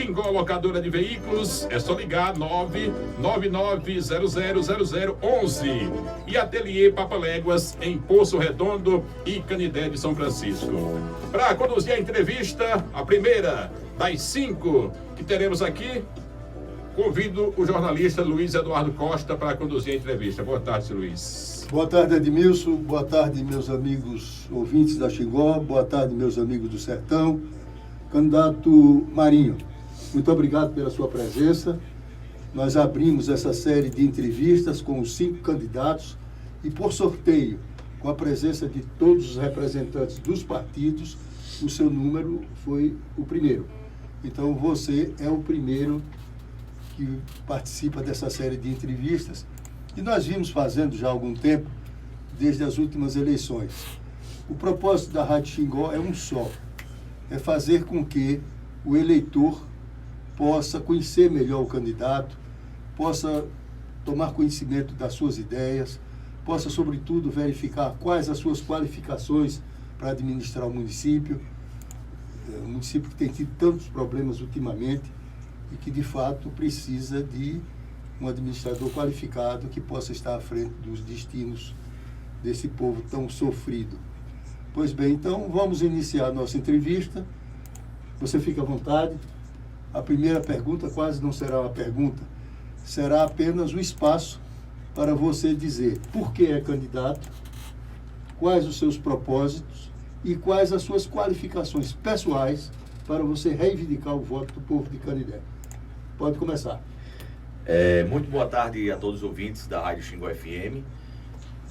Xingó Locadora de Veículos, é só ligar 999000011. E Ateliê Papaléguas, em Poço Redondo e Canidé de São Francisco. Para conduzir a entrevista, a primeira das 5 que teremos aqui, convido o jornalista Luiz Eduardo Costa para conduzir a entrevista. Boa tarde, Luiz. Boa tarde, Edmilson. Boa tarde, meus amigos ouvintes da Xingó. Boa tarde, meus amigos do Sertão. Candidato Marinho, muito obrigado pela sua presença. Nós abrimos essa série de entrevistas com os 5 candidatos e, por sorteio, com a presença de todos os representantes dos partidos, o seu número foi o primeiro. Então, você é o primeiro que participa dessa série de entrevistas, e nós vimos fazendo já há algum tempo, desde as últimas eleições. O propósito da Rádio Xingó é um só, é fazer com que o eleitor possa conhecer melhor o candidato, possa tomar conhecimento das suas ideias, possa, sobretudo, verificar quais as suas qualificações para administrar o município, um município que tem tido tantos problemas ultimamente, e que, de fato, precisa de um administrador qualificado que possa estar à frente dos destinos desse povo tão sofrido. Pois bem, então, vamos iniciar a nossa entrevista. Você fica à vontade. A primeira pergunta quase não será uma pergunta, será apenas o espaço para você dizer por que é candidato, quais os seus propósitos e quais as suas qualificações pessoais para você reivindicar o voto do povo de Canidé. Pode começar. Muito boa tarde a todos os ouvintes da Rádio Xingó FM.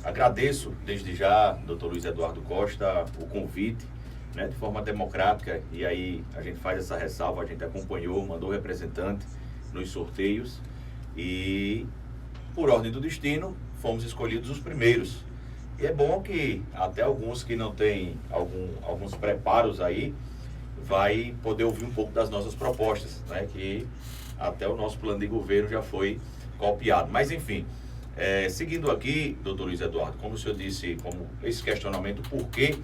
Agradeço desde já, doutor Luiz Eduardo Costa, o convite, de forma democrática, e aí a gente faz essa ressalva, a gente acompanhou, mandou representante nos sorteios e, por ordem do destino, fomos escolhidos os primeiros. E é bom que até alguns que não têm alguns preparos aí, vai poder ouvir um pouco das nossas propostas, que até o nosso plano de governo já foi copiado. Mas, enfim, seguindo aqui, doutor Luiz Eduardo, como o senhor disse, como esse questionamento, por que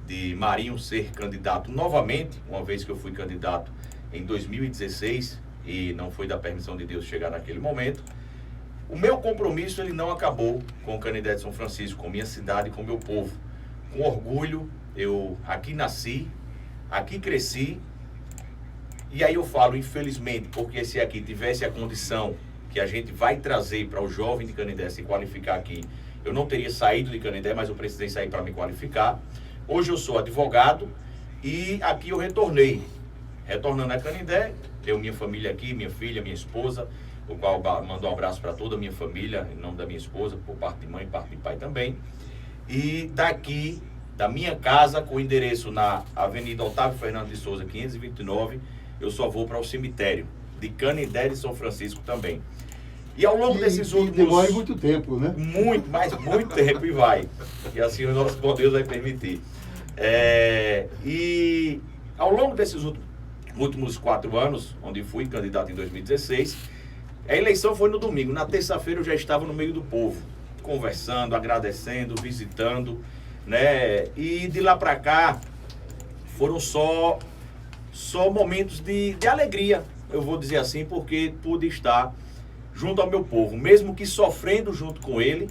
de Marinho ser candidato novamente, uma vez que eu fui candidato em 2016 e não foi da permissão de Deus chegar naquele momento, o meu compromisso ele não acabou com o Canidé de São Francisco, com minha cidade, com meu povo. Com orgulho, eu aqui nasci, aqui cresci. E aí eu falo, infelizmente, porque se aqui tivesse a condição que a gente vai trazer para o jovem de Canidé se qualificar aqui, eu não teria saído de Canidé, mas eu precisei sair para me qualificar. Hoje eu sou advogado e aqui eu retornei. Retornando a Canidé, tenho minha família aqui, minha filha, minha esposa, o qual mando um abraço para toda a minha família, em nome da minha esposa, por parte de mãe e parte de pai também. E daqui, da minha casa, com endereço na Avenida Otávio Fernando de Souza, 529, eu só vou para o cemitério de Canidé de São Francisco também. E ao longo desses últimos... demora muito tempo, né? Muito, mas muito tempo e vai. E assim o nosso bom Deus vai permitir. E ao longo desses últimos 4 anos, onde fui candidato em 2016, a eleição foi no domingo. Na terça-feira eu já estava no meio do povo, conversando, agradecendo, visitando, E de lá para cá foram só momentos de alegria, eu vou dizer assim, porque pude estar junto ao meu povo, mesmo que sofrendo junto com ele,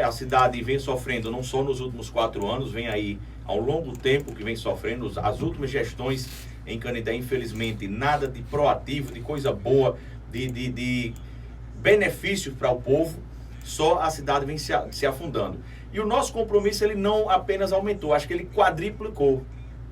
A cidade vem sofrendo não só nos últimos 4 anos, vem aí ao longo tempo que vem sofrendo, as últimas gestões em Canidé, infelizmente, nada de proativo, de coisa boa, de benefício para o povo, só a cidade vem se afundando. E o nosso compromisso, ele não apenas aumentou, acho que ele quadriplicou,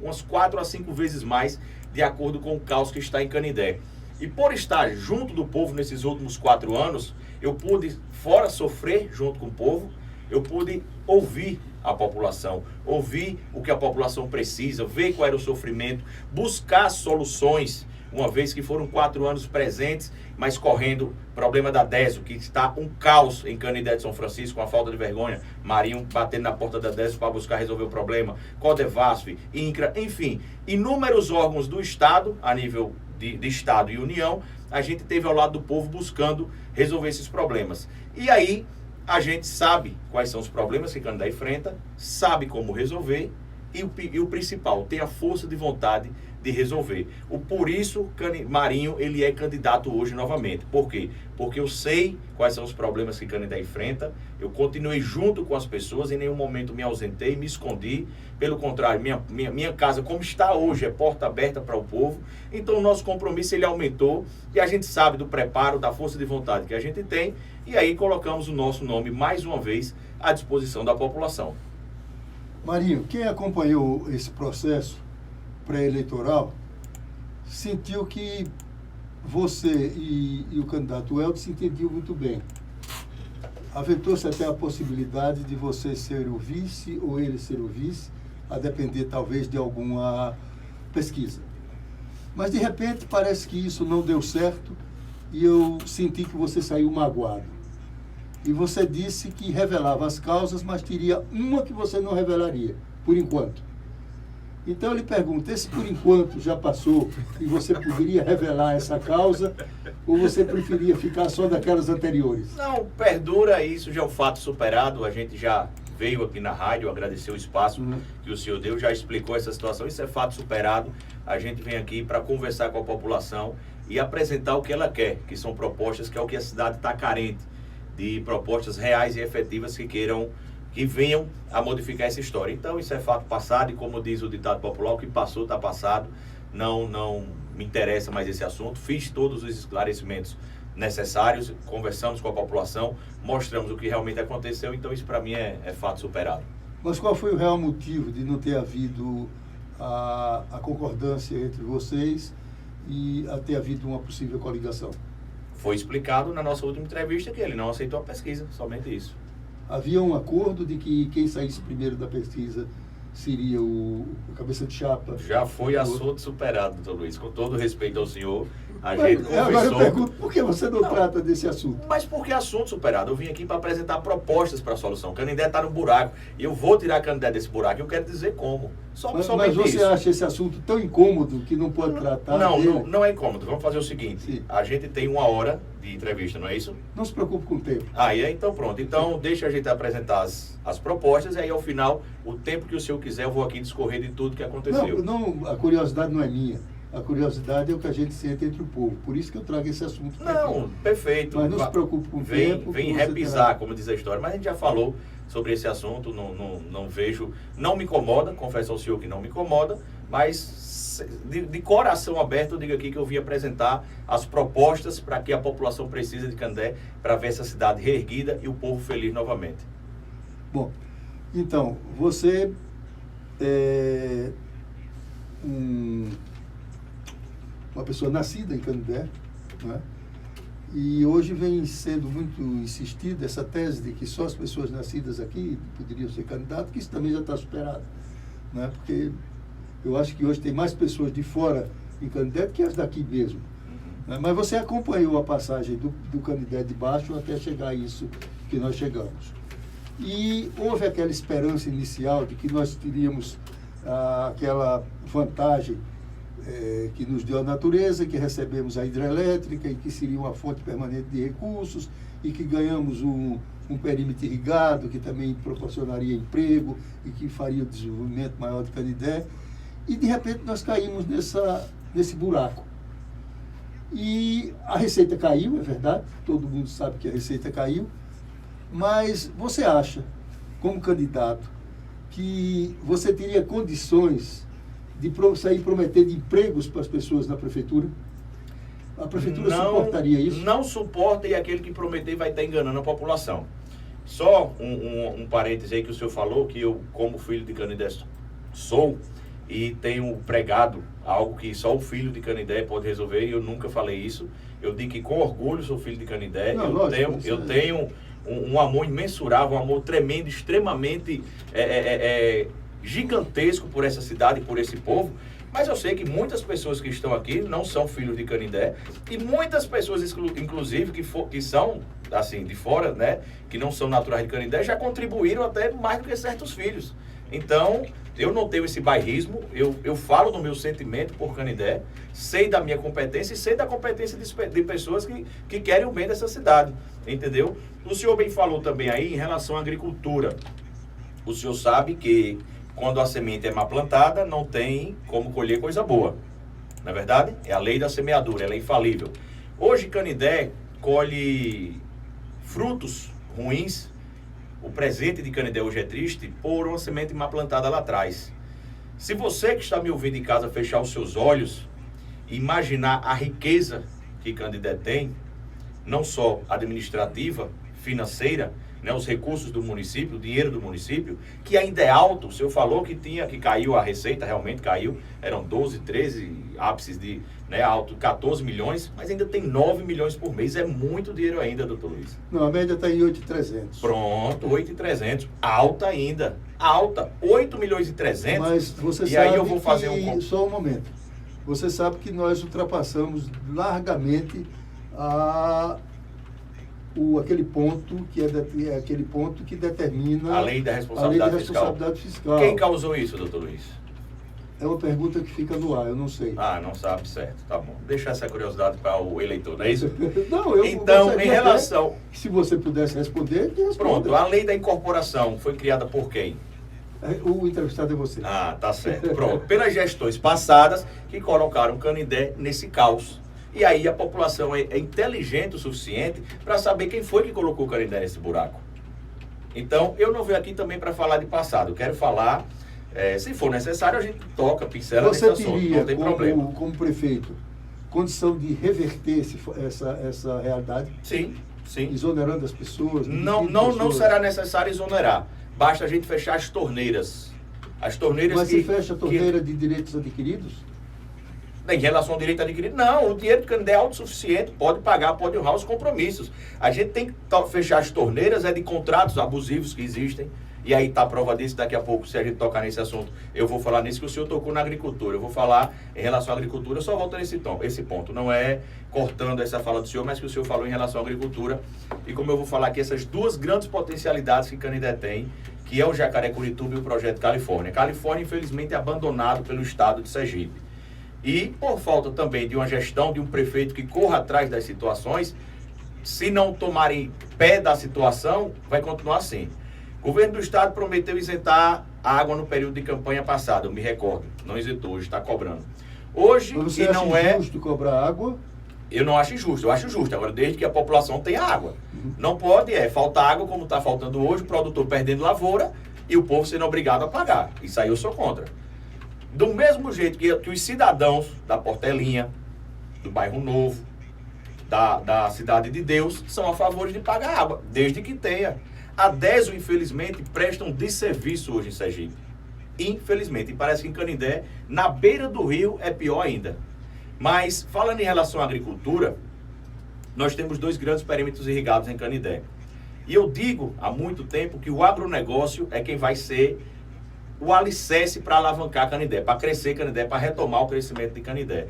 umas 4 a 5 vezes mais, de acordo com o caos que está em Canidé. E por estar junto do povo nesses últimos 4 anos, eu pude, fora sofrer junto com o povo, eu pude ouvir a população, ouvir o que a população precisa, ver qual era o sofrimento, buscar soluções, uma vez que foram 4 anos presentes, mas correndo problema da DESO, que está um caos em Canidé de São Francisco, uma falta de vergonha, Marinho batendo na porta da DESO para buscar resolver o problema, Codevasf, INCRA, enfim, inúmeros órgãos do Estado, a nível de Estado e União, a gente teve ao lado do povo buscando resolver esses problemas. E aí, a gente sabe quais são os problemas que Canidé enfrenta, sabe como resolver, e o principal, tem a força de vontade de resolver. Por isso, Marinho, ele é candidato hoje novamente. Por quê? Porque eu sei quais são os problemas que Canindé enfrenta, eu continuei junto com as pessoas, em nenhum momento me ausentei, me escondi. Pelo contrário, minha casa, como está hoje, é porta aberta para o povo. Então, o nosso compromisso, ele aumentou, e a gente sabe do preparo, da força de vontade que a gente tem, e aí colocamos o nosso nome, mais uma vez, à disposição da população. Marinho, quem acompanhou esse processo pré-eleitoral sentiu que você e o candidato Helder se entendiam muito bem. Aventou-se até a possibilidade de você ser o vice ou ele ser o vice, a depender talvez de alguma pesquisa. Mas de repente parece que isso não deu certo e eu senti que você saiu magoado. E você disse que revelava as causas, mas teria uma que você não revelaria, por enquanto. Então eu lhe pergunto, esse por enquanto já passou e você poderia revelar essa causa ou você preferia ficar só daquelas anteriores? Não, perdura, isso já é um fato superado, a gente já veio aqui na rádio, agradecer o espaço que o senhor deu, já explicou essa situação, isso é fato superado, a gente vem aqui para conversar com a população e apresentar o que ela quer, que são propostas, que é o que a cidade está carente, de propostas reais e efetivas que venham a modificar essa história. Então, isso é fato passado e, como diz o ditado popular, o que passou está passado, não me interessa mais esse assunto. Fiz todos os esclarecimentos necessários, conversamos com a população, mostramos o que realmente aconteceu, então isso para mim é fato superado. Mas qual foi o real motivo de não ter havido a concordância entre vocês e a ter havido uma possível coligação? Foi explicado na nossa última entrevista que ele não aceitou a pesquisa, somente isso. Havia um acordo de que quem saísse primeiro da pesquisa seria o cabeça de chapa? Já foi assunto superado, doutor Luiz. Com todo respeito ao senhor, a gente conversou... Agora eu pergunto, por que você não trata desse assunto? Mas por que assunto superado? Eu vim aqui para apresentar propostas para a solução. Canindé está no buraco e eu vou tirar Canindé desse buraco e eu quero dizer como. Mas você acha esse assunto tão incômodo que não pode tratar dele? Não é incômodo. Vamos fazer o seguinte. Sim. A gente tem 1 hora de entrevista, não é isso? Não se preocupe com o tempo. Então pronto. Então deixa a gente apresentar as propostas e aí ao final, o tempo que o senhor quiser, eu vou aqui discorrer de tudo que aconteceu. Não, a curiosidade não é minha. A curiosidade é o que a gente sente entre o povo. Por isso que eu trago esse assunto. Não, perfeito. Mas não se preocupe com o tempo. Vem repisar, como diz a história. Mas a gente já falou sobre esse assunto, não vejo... Não me incomoda, confesso ao senhor que não me incomoda, mas de coração aberto eu digo aqui que eu vim apresentar as propostas para que a população precisa de Canindé para ver essa cidade reerguida e o povo feliz novamente. Bom, então, você é uma pessoa nascida em Canindé, né? E hoje vem sendo muito insistida essa tese de que só as pessoas nascidas aqui poderiam ser candidatos, que isso também já está superado, né? Porque eu acho que hoje tem mais pessoas de fora em Canindé do que as daqui mesmo. Né? Mas você acompanhou a passagem do Canindé de baixo até chegar a isso que nós chegamos. E houve aquela esperança inicial de que nós teríamos aquela vantagem que nos deu a natureza, que recebemos a hidrelétrica e que seria uma fonte permanente de recursos e que ganhamos um perímetro irrigado que também proporcionaria emprego e que faria o desenvolvimento maior de Canindé. E de repente nós caímos nesse buraco. E a receita caiu, é verdade, todo mundo sabe que a receita caiu, mas você acha, como candidato, que você teria condições de sair prometendo empregos para as pessoas na prefeitura? A prefeitura suportaria isso? Não suporta, e aquele que prometer vai estar enganando a população. Só um parêntese aí que o senhor falou, que eu, como filho de Canindé, sou e tenho pregado algo que só o filho de Canindé pode resolver, e eu nunca falei isso. Eu digo que com orgulho sou filho de Canindé. Eu tenho um amor imensurável, um amor tremendo, extremamente gigantesco por essa cidade e por esse povo, mas eu sei que muitas pessoas que estão aqui não são filhos de Canindé e muitas pessoas, inclusive, que são, assim, de fora, né, que não são naturais de Canindé, já contribuíram até mais do que certos filhos. Então, eu não tenho esse bairrismo, eu falo do meu sentimento por Canindé, sei da minha competência e sei da competência de pessoas que querem o bem dessa cidade, entendeu? O senhor bem falou também aí em relação à agricultura. O senhor sabe que quando a semente é mal plantada, não tem como colher coisa boa. Na verdade, é a lei da semeadura, ela é infalível. Hoje, Canindé colhe frutos ruins. O presente de Canindé hoje é triste por uma semente mal plantada lá atrás. Se você que está me ouvindo em casa fechar os seus olhos e imaginar a riqueza que Canindé tem, não só administrativa, financeira, né, os recursos do município, o dinheiro do município, que ainda é alto. O senhor falou que caiu a receita, realmente caiu, eram 12, 13 ápices de, né, alto, 14 milhões, mas ainda tem 9 milhões por mês, é muito dinheiro ainda, doutor Luiz. Não, a média está em 8.300. Pronto, 8.300, alta ainda, alta, 8 milhões e 300. Mas você e sabe aí eu vou fazer que, só um momento, você sabe que nós ultrapassamos largamente aquele ponto que determina a lei da responsabilidade fiscal. Quem causou isso, doutor Luiz? É uma pergunta que fica no ar, eu não sei. Ah, não sabe, certo, tá bom. Deixa essa curiosidade para o eleitor, não é isso? Não, eu então, em relação... Se você pudesse responder, responda. Pronto, a lei da incorporação foi criada por quem? O entrevistado é você. Ah, tá certo. Pronto, pelas gestões passadas que colocaram Canindé nesse caos. E aí a população é inteligente o suficiente para saber quem foi que colocou o Canindé nesse buraco. Então, eu não venho aqui também para falar de passado. Eu quero falar, se for necessário, a gente toca, pincela nesse assunto. Você teria, não tem problema. como prefeito, condição de reverter essa realidade? Sim, sim. Exonerando as pessoas? Não será necessário exonerar. Basta a gente fechar as torneiras. As torneiras. Mas se fecha a torneira de direitos adquiridos? Em relação ao direito adquirido, não. O dinheiro do Canindé é autossuficiente, pode pagar, pode honrar os compromissos. A gente tem que fechar as torneiras de contratos abusivos que existem. E aí está a prova disso, daqui a pouco, se a gente tocar nesse assunto, eu vou falar nisso que o senhor tocou na agricultura. Eu vou falar em relação à agricultura, só voltando esse ponto. Não é cortando essa fala do senhor, mas que o senhor falou em relação à agricultura. E como eu vou falar aqui, essas duas grandes potencialidades que Canindé tem, que é o Jacarecurituba e o Projeto Califórnia. Califórnia, infelizmente, é abandonado pelo estado de Sergipe. E por falta também de uma gestão, de um prefeito que corra atrás das situações, se não tomarem pé da situação, vai continuar assim. O governo do estado prometeu isentar a água no período de campanha passada, eu me recordo. Não isentou, hoje está cobrando. Hoje, mas você que não é justo cobrar água? Eu não acho injusto, eu acho justo. Agora, desde que a população tenha água. Não pode, faltar água como está faltando hoje, o produtor perdendo lavoura e o povo sendo obrigado a pagar. Isso aí eu sou contra. Do mesmo jeito que os cidadãos da Portelinha, do Bairro Novo, da Cidade de Deus, são a favor de pagar água, desde que tenha. A DESO, infelizmente, presta um desserviço hoje em Sergipe. Infelizmente. E parece que em Canindé, na beira do rio, é pior ainda. Mas, falando em relação à agricultura, nós temos 2 grandes perímetros irrigados em Canindé. E eu digo há muito tempo que o agronegócio é quem vai ser o alicerce para alavancar Canindé, para crescer Canindé, para retomar o crescimento de Canindé.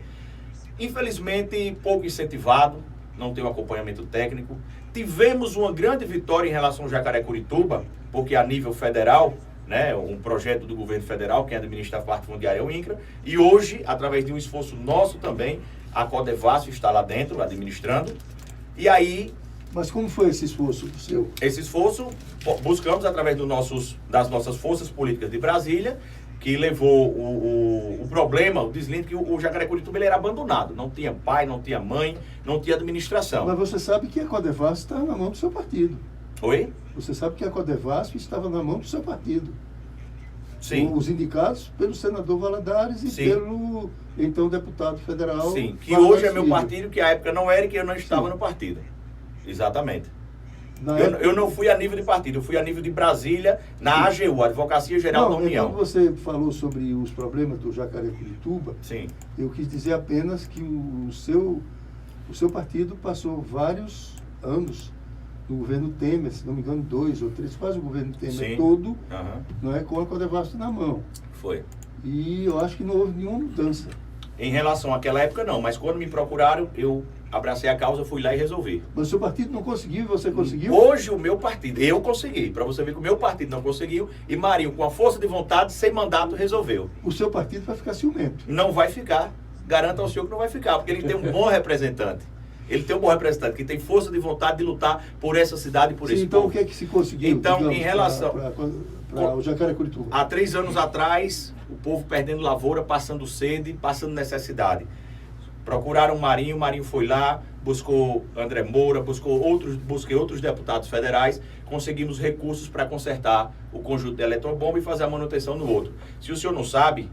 Infelizmente, pouco incentivado, não tem um acompanhamento técnico. Tivemos uma grande vitória em relação ao Jacarecurituba, porque a nível federal, né, um projeto do governo federal, quem administra a parte fundiária é o INCRA, e hoje, através de um esforço nosso também, a Codevasf está lá dentro, administrando, e aí... Mas como foi esse esforço seu? Esse esforço, buscamos através das nossas forças políticas de Brasília, que levou o problema, o deslinde, que o Jacarecurituba ele era abandonado. Não tinha pai, não tinha mãe, não tinha administração. Mas você sabe que a Codevasf está na mão do seu partido. Oi? Você sabe que a Codevasf estava na mão do seu partido. Sim. Os indicados pelo senador Valadares e Sim. pelo então deputado federal. Sim, que hoje é meu Filho. partido, que à época não era e que eu não estava Sim. no partido. Exatamente. Na Eu não fui a nível de partido, eu fui a nível de Brasília, na AGU, Advocacia Geral da União. Quando você falou sobre os problemas do Jacarecurituba, Sim. eu quis dizer apenas que o seu partido passou vários anos no governo Temer, se não me engano, 2 ou 3, quase o governo Temer Sim. todo, Aham. não é, com a Codevasf na mão. Foi. E eu acho que não houve nenhuma mudança. Em relação àquela época, não, mas quando me procuraram, eu abracei a causa, fui lá e resolvi. Mas o seu partido não conseguiu e você conseguiu? Hoje o meu partido, eu consegui, para você ver que o meu partido não conseguiu, e Marinho, com a força de vontade, sem mandato, resolveu. O seu partido vai ficar ciumento. Não vai ficar, garanto ao senhor que não vai ficar, porque ele tem um bom representante. Ele tem um bom representante que tem força de vontade de lutar por essa cidade e por Sim, esse então povo. o que é que se conseguiu? Então, digamos, em relação... para o Jacaré-Curituba. Há 3 anos atrás, o povo perdendo lavoura, passando sede, passando necessidade. Procuraram o Marinho foi lá, buscou André Moura, busquei outros deputados federais, conseguimos recursos para consertar o conjunto de eletrobomba e fazer a manutenção no outro. Se o senhor não sabe,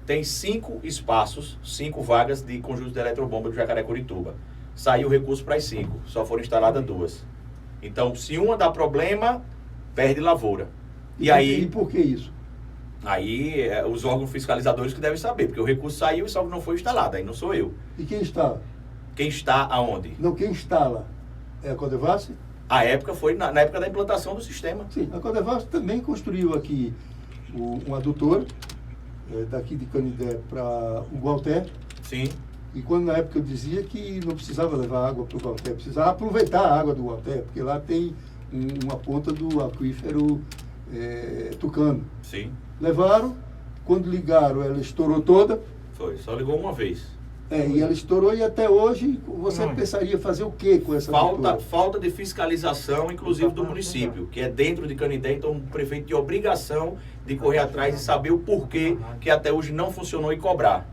tem 5 espaços, 5 vagas de conjunto de eletrobomba do Jacaré-Curituba. Saiu o recurso para as 5, só foram instaladas 2. Então, se uma dá problema, perde lavoura. E por que isso? Aí, os órgãos fiscalizadores que devem saber, porque o recurso saiu e só não foi instalado, aí não sou eu. E quem instala? Quem está aonde? Não, quem instala é a Codevasf? A época foi na época da implantação do sistema. Sim, a Codevasf também construiu aqui um adutor, daqui de Canindé para o Gualté. Sim. E quando na época eu dizia que não precisava levar água para o Gualté, precisava aproveitar a água do Gualté, porque lá tem uma ponta do aquífero Tucano. Sim. Levaram, quando ligaram, ela estourou toda. Foi, só ligou uma vez. E ela estourou e até hoje você pensaria fazer o que com essa falta de fiscalização, inclusive do município, que é dentro de Canindé, então o prefeito tem obrigação de correr atrás e saber o porquê que até hoje não funcionou e cobrar.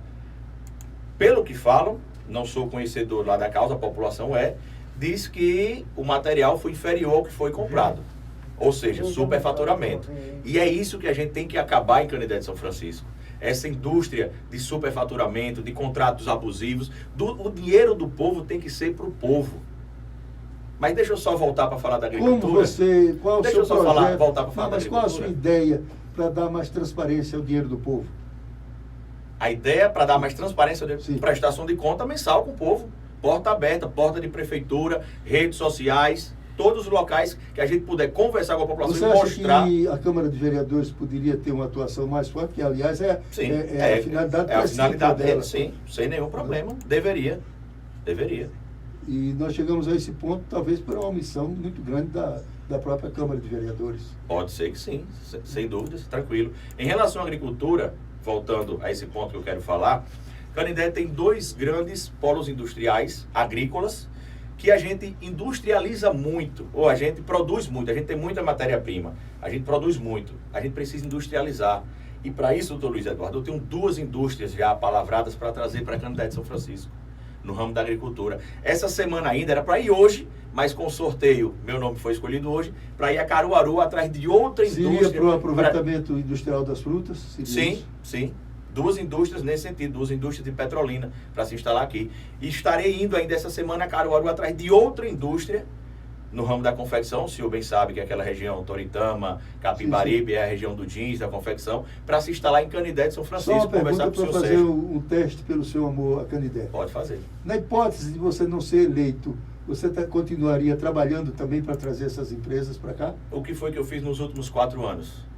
Pelo que falam, não sou conhecedor lá da causa, a população diz que o material foi inferior ao que foi comprado. Ou seja, superfaturamento. E é isso que a gente tem que acabar em Canindé de São Francisco. Essa indústria de superfaturamento, de contratos abusivos, o dinheiro do povo tem que ser para o povo. Mas deixa eu só voltar para falar da agricultura. Qual o deixa seu eu só projeto? voltar para falar da agricultura. Mas qual a sua ideia para dar mais transparência ao dinheiro do povo? A ideia para dar mais transparência de Sim. prestação de conta mensal com o povo. Porta aberta, porta de prefeitura, redes sociais, todos os locais que a gente puder conversar com a população Você e mostrar. Acha que a Câmara de Vereadores poderia ter uma atuação mais forte, que aliás a finalidade a finalidade dela. dele, sim, sem nenhum problema. Deveria. E nós chegamos a esse ponto, talvez por uma omissão muito grande da própria Câmara de Vereadores. Pode ser que sim, sem dúvidas, tranquilo. Em relação à agricultura, voltando a esse ponto que eu quero falar, Canindé tem 2 grandes polos industriais agrícolas que a gente industrializa muito, ou a gente produz muito, a gente tem muita matéria-prima, a gente produz muito, a gente precisa industrializar. E para isso, doutor Luiz Eduardo, eu tenho 2 indústrias já palavradas para trazer para Canindé de São Francisco, no ramo da agricultura. Essa semana ainda era para ir hoje, mas com sorteio, meu nome foi escolhido hoje, para ir a Caruaru atrás de outra indústria. Seria para o aproveitamento industrial das frutas? Sim. 2 indústrias nesse sentido, 2 indústrias de Petrolina para se instalar aqui. E estarei indo ainda essa semana a Caruaru atrás de outra indústria no ramo da confecção. O senhor bem sabe que é aquela região Toritama, Capibaribe, é a região do jeans, da confecção, para se instalar em Canindé de São Francisco. Só uma pergunta para fazer um teste pelo seu amor a Canindé. Pode fazer. Na hipótese de você não ser eleito, você continuaria trabalhando também para trazer essas empresas para cá? O que foi que eu fiz nos últimos 4 anos?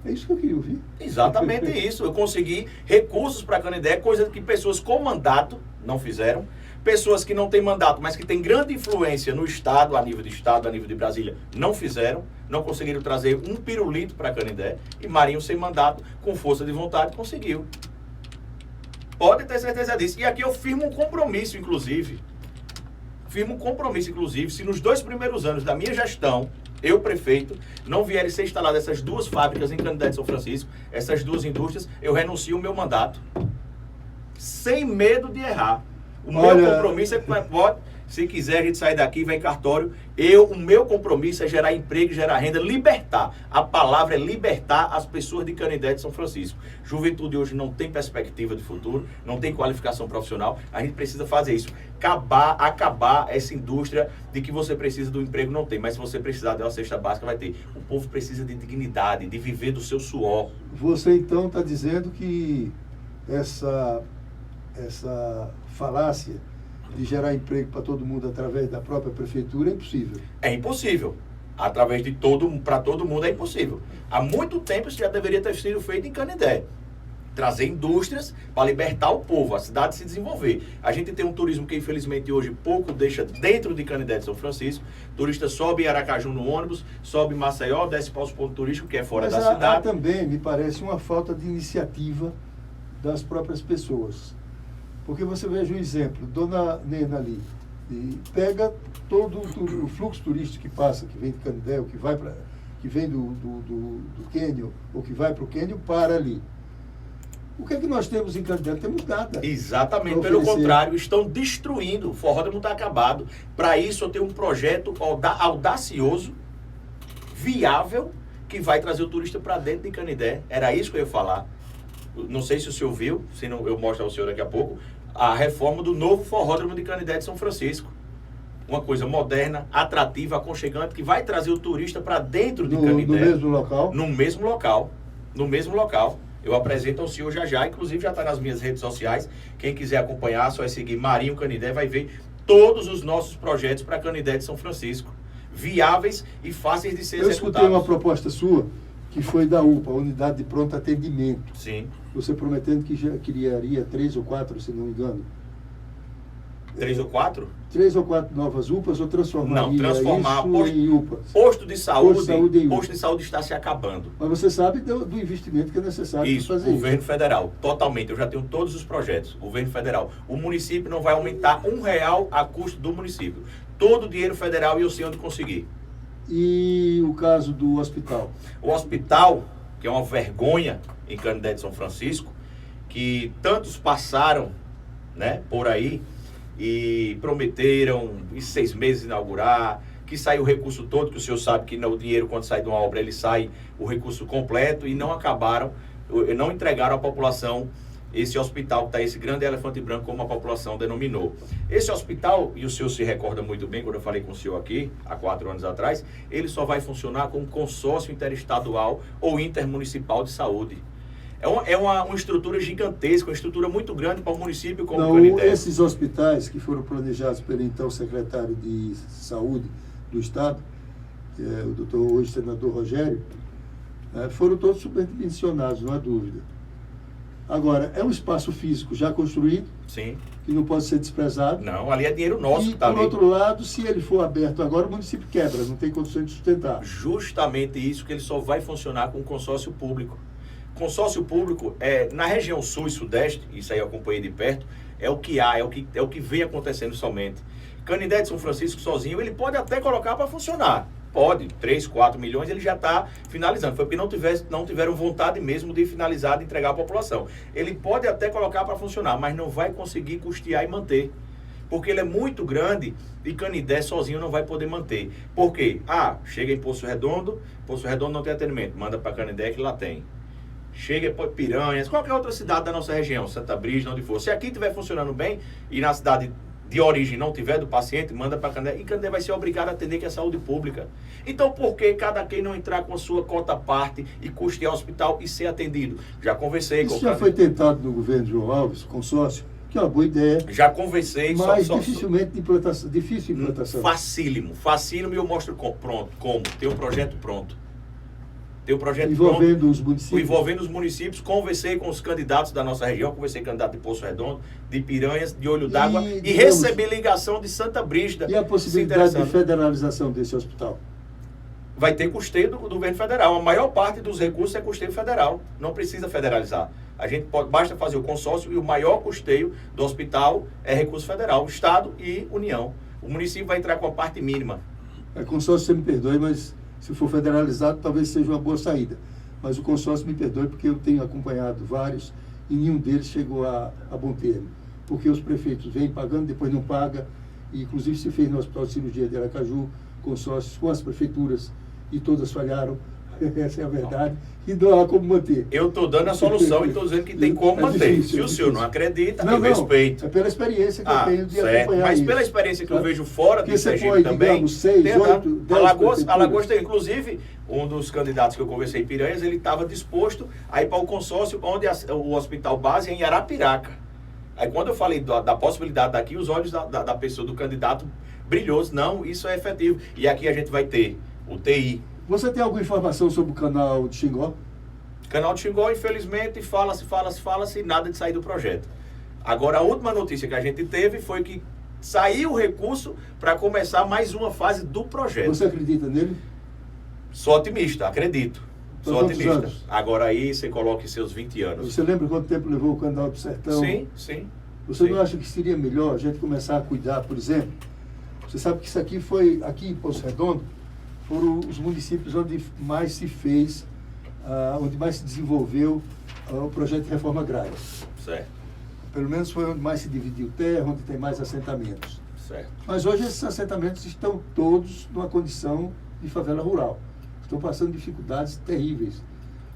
É isso que eu queria ouvir. Exatamente isso. Eu consegui recursos para Canindé, coisa que pessoas com mandato não fizeram. Pessoas que não têm mandato, mas que têm grande influência no Estado, a nível de Brasília, não fizeram. Não conseguiram trazer um pirulito para Canindé. E Marinho, sem mandato, com força de vontade, conseguiu. Pode ter certeza disso. E aqui eu firmo um compromisso, inclusive. Se nos 2 primeiros anos da minha gestão, eu, prefeito, não vierem ser instaladas essas 2 fábricas em Canindé de São Francisco, essas 2 indústrias, eu renuncio o meu mandato. Sem medo de errar. O meu compromisso é que se quiser a gente sair daqui, vai em cartório. O meu compromisso é gerar emprego, gerar renda, libertar. A palavra é libertar as pessoas de Canindé de São Francisco. Juventude hoje não tem perspectiva de futuro, não tem qualificação profissional. A gente precisa fazer isso. Acabar essa indústria de que você precisa do emprego, não tem. Mas se você precisar de uma cesta básica, vai ter. O povo precisa de dignidade, de viver do seu suor. Você então está dizendo que essa falácia de gerar emprego para todo mundo através da própria prefeitura é impossível. É impossível. Através de para todo mundo é impossível. Há muito tempo isso já deveria ter sido feito em Canindé. Trazer indústrias para libertar o povo, a cidade se desenvolver. A gente tem um turismo que infelizmente hoje pouco deixa dentro de Canindé de São Francisco. O turista sobe em Aracaju no ônibus, sobe em Maceió, desce para os pontos turísticos que é fora da cidade. Há também, me parece, uma falta de iniciativa das próprias pessoas. Porque você veja um exemplo, Dona Nena ali, e pega todo o fluxo turístico que passa, que vem de Canindé, o que vai para que vem do Quênia ou que vai para o Quênia para ali. O que é que nós temos em Canindé? Não temos nada. Exatamente, pelo contrário, estão destruindo. O forródromo está acabado. Para isso eu tenho um projeto audacioso, viável, que vai trazer o turista para dentro de Canindé. Era isso que eu ia falar. Não sei se o senhor viu, se não, eu mostro ao senhor daqui a pouco, a reforma do novo forródromo de Canindé de São Francisco. Uma coisa moderna, atrativa, aconchegante, que vai trazer o turista para dentro de Canindé. No mesmo local? No mesmo local. No mesmo local. Eu apresento ao senhor já, inclusive já está nas minhas redes sociais. Quem quiser acompanhar, só é seguir Marinho Canindé, vai ver todos os nossos projetos para Canindé de São Francisco. Viáveis e fáceis de ser executados. Eu escutei uma proposta sua, que foi da UPA, Unidade de Pronto Atendimento. Sim. Você prometendo que já criaria 3 ou 4, se não me engano. 3 ou 4? 3 ou 4 novas UPAs ou transformaria Não, transformar isso em UPAs? Posto de saúde em UPA. Posto de saúde está se acabando. Mas você sabe do investimento que é necessário Isso, para fazer governo isso. federal, totalmente. Eu já tenho todos os projetos, governo federal. O município não vai aumentar R$1 a custo do município. Todo o dinheiro federal e eu sei onde conseguir. E o caso do hospital? O hospital, que é uma vergonha em Canindé de São Francisco, que tantos passaram, né, por aí e prometeram em 6 meses inaugurar, que saiu o recurso todo, que o senhor sabe que o dinheiro quando sai de uma obra ele sai o recurso completo e não acabaram, não entregaram à população esse hospital, que está esse grande elefante branco, como a população denominou. Esse hospital, e o senhor se recorda muito bem, quando eu falei com o senhor aqui, há 4 anos atrás, ele só vai funcionar com um consórcio interestadual ou intermunicipal de saúde. É uma estrutura gigantesca, uma estrutura muito grande para o município como o Canindé. Esses hospitais que foram planejados pelo então secretário de Saúde do Estado, que é o doutor, hoje senador Rogério, foram todos subvencionados, não há dúvida. Agora, é um espaço físico já construído, Sim. que não pode ser desprezado. Não, ali é dinheiro nosso e, que está ali. por outro lado, se ele for aberto agora, o município quebra, não tem condições de sustentar. Justamente isso, que ele só vai funcionar com consórcio público. Consórcio público, na região sul e sudeste, isso aí eu acompanhei de perto, é o que há, é o que vem acontecendo somente. Canindé de São Francisco sozinho, ele pode até colocar para funcionar. Pode, 3, 4 milhões, ele já está finalizando. Foi porque não tiveram vontade mesmo de finalizar, de entregar à população. Ele pode até colocar para funcionar, mas não vai conseguir custear e manter. Porque ele é muito grande e Canindé sozinho não vai poder manter. Por quê? Chega em Poço Redondo não tem atendimento, manda para Canindé que lá tem. Chega em Piranhas, qualquer outra cidade da nossa região, Santa Brígida, onde for. Se aqui estiver funcionando bem e na cidade de origem não tiver do paciente, manda para Canindé. E Canindé vai ser obrigado a atender que é saúde pública. Então, por que cada quem não entrar com a sua cota à parte e custear o hospital e ser atendido? Já conversei com o já foi tentado no governo de João Alves, consórcio, que é uma boa ideia. Já conversei. Mas dificilmente difícil de implantação. Facílimo e eu mostro como. Tem um projeto pronto. Tem um projeto envolvendo pronto, os municípios. Envolvendo os municípios. Conversei com os candidatos da nossa região, conversei com o candidato de Poço Redondo, de Piranhas, de Olho d'Água e recebi ligação de Santa Brígida. E a possibilidade de federalização desse hospital? Vai ter custeio do governo federal. A maior parte dos recursos é custeio federal. Não precisa federalizar. Basta fazer o consórcio e o maior custeio do hospital é recurso federal, Estado e União. O município vai entrar com a parte mínima. Consórcio, você me perdoe, mas se for federalizado, talvez seja uma boa saída. Mas o consórcio, me perdoe, porque eu tenho acompanhado vários e nenhum deles chegou a bom termo. Porque os prefeitos vêm pagando, depois não pagam. E, inclusive, se fez no Hospital de Cirurgia de Aracaju, consórcios com as prefeituras, e todas falharam. Essa é a verdade. E não há como manter. Eu estou dando a solução e estou dizendo que tem como manter. Difícil, se o senhor não acredita, eu respeito. É pela experiência que eu tenho de acompanhar mas isso. pela experiência que eu vejo fora porque do Sergipe também, digamos, 6, 8, 10 Alagoas tem, inclusive, um dos candidatos que eu conversei em Piranhas, ele estava disposto a ir para o consórcio onde o hospital base é em Arapiraca. Aí quando eu falei da possibilidade daqui, os olhos da pessoa, do candidato, brilhou. Não, isso é efetivo. E aqui a gente vai ter o TI. Você tem alguma informação sobre o canal de Xingó? Canal de Xingó, infelizmente, fala-se, nada de sair do projeto. Agora, a última notícia que a gente teve foi que saiu o recurso para começar mais uma fase do projeto. Você acredita nele? Sou otimista, acredito. Sou otimista. Anos? Agora aí você coloque seus 20 anos. Você lembra quanto tempo levou o Canal do Sertão? Sim. Você não acha que seria melhor a gente começar a cuidar, por exemplo? Você sabe que isso aqui foi, aqui em Poço Redondo, foram os municípios onde mais se fez, onde mais se desenvolveu o projeto de reforma agrária. Certo. Pelo menos foi onde mais se dividiu terra, onde tem mais assentamentos. Certo. Mas hoje esses assentamentos estão todos numa condição de favela rural. Estão passando dificuldades terríveis,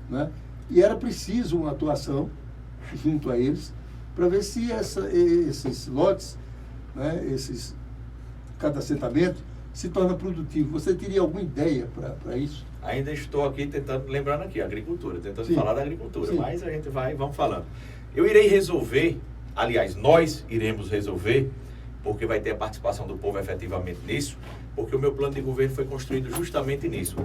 né? E era preciso uma atuação junto a eles para ver se esses lotes, né, cada assentamento se torna produtivo. Você teria alguma ideia para isso? Ainda estou aqui lembrando aqui, agricultura, tentando Sim. falar da agricultura, Sim. mas a gente vamos falando. Eu irei resolver, aliás, nós iremos resolver, porque vai ter a participação do povo efetivamente nisso, porque o meu plano de governo foi construído justamente nisso,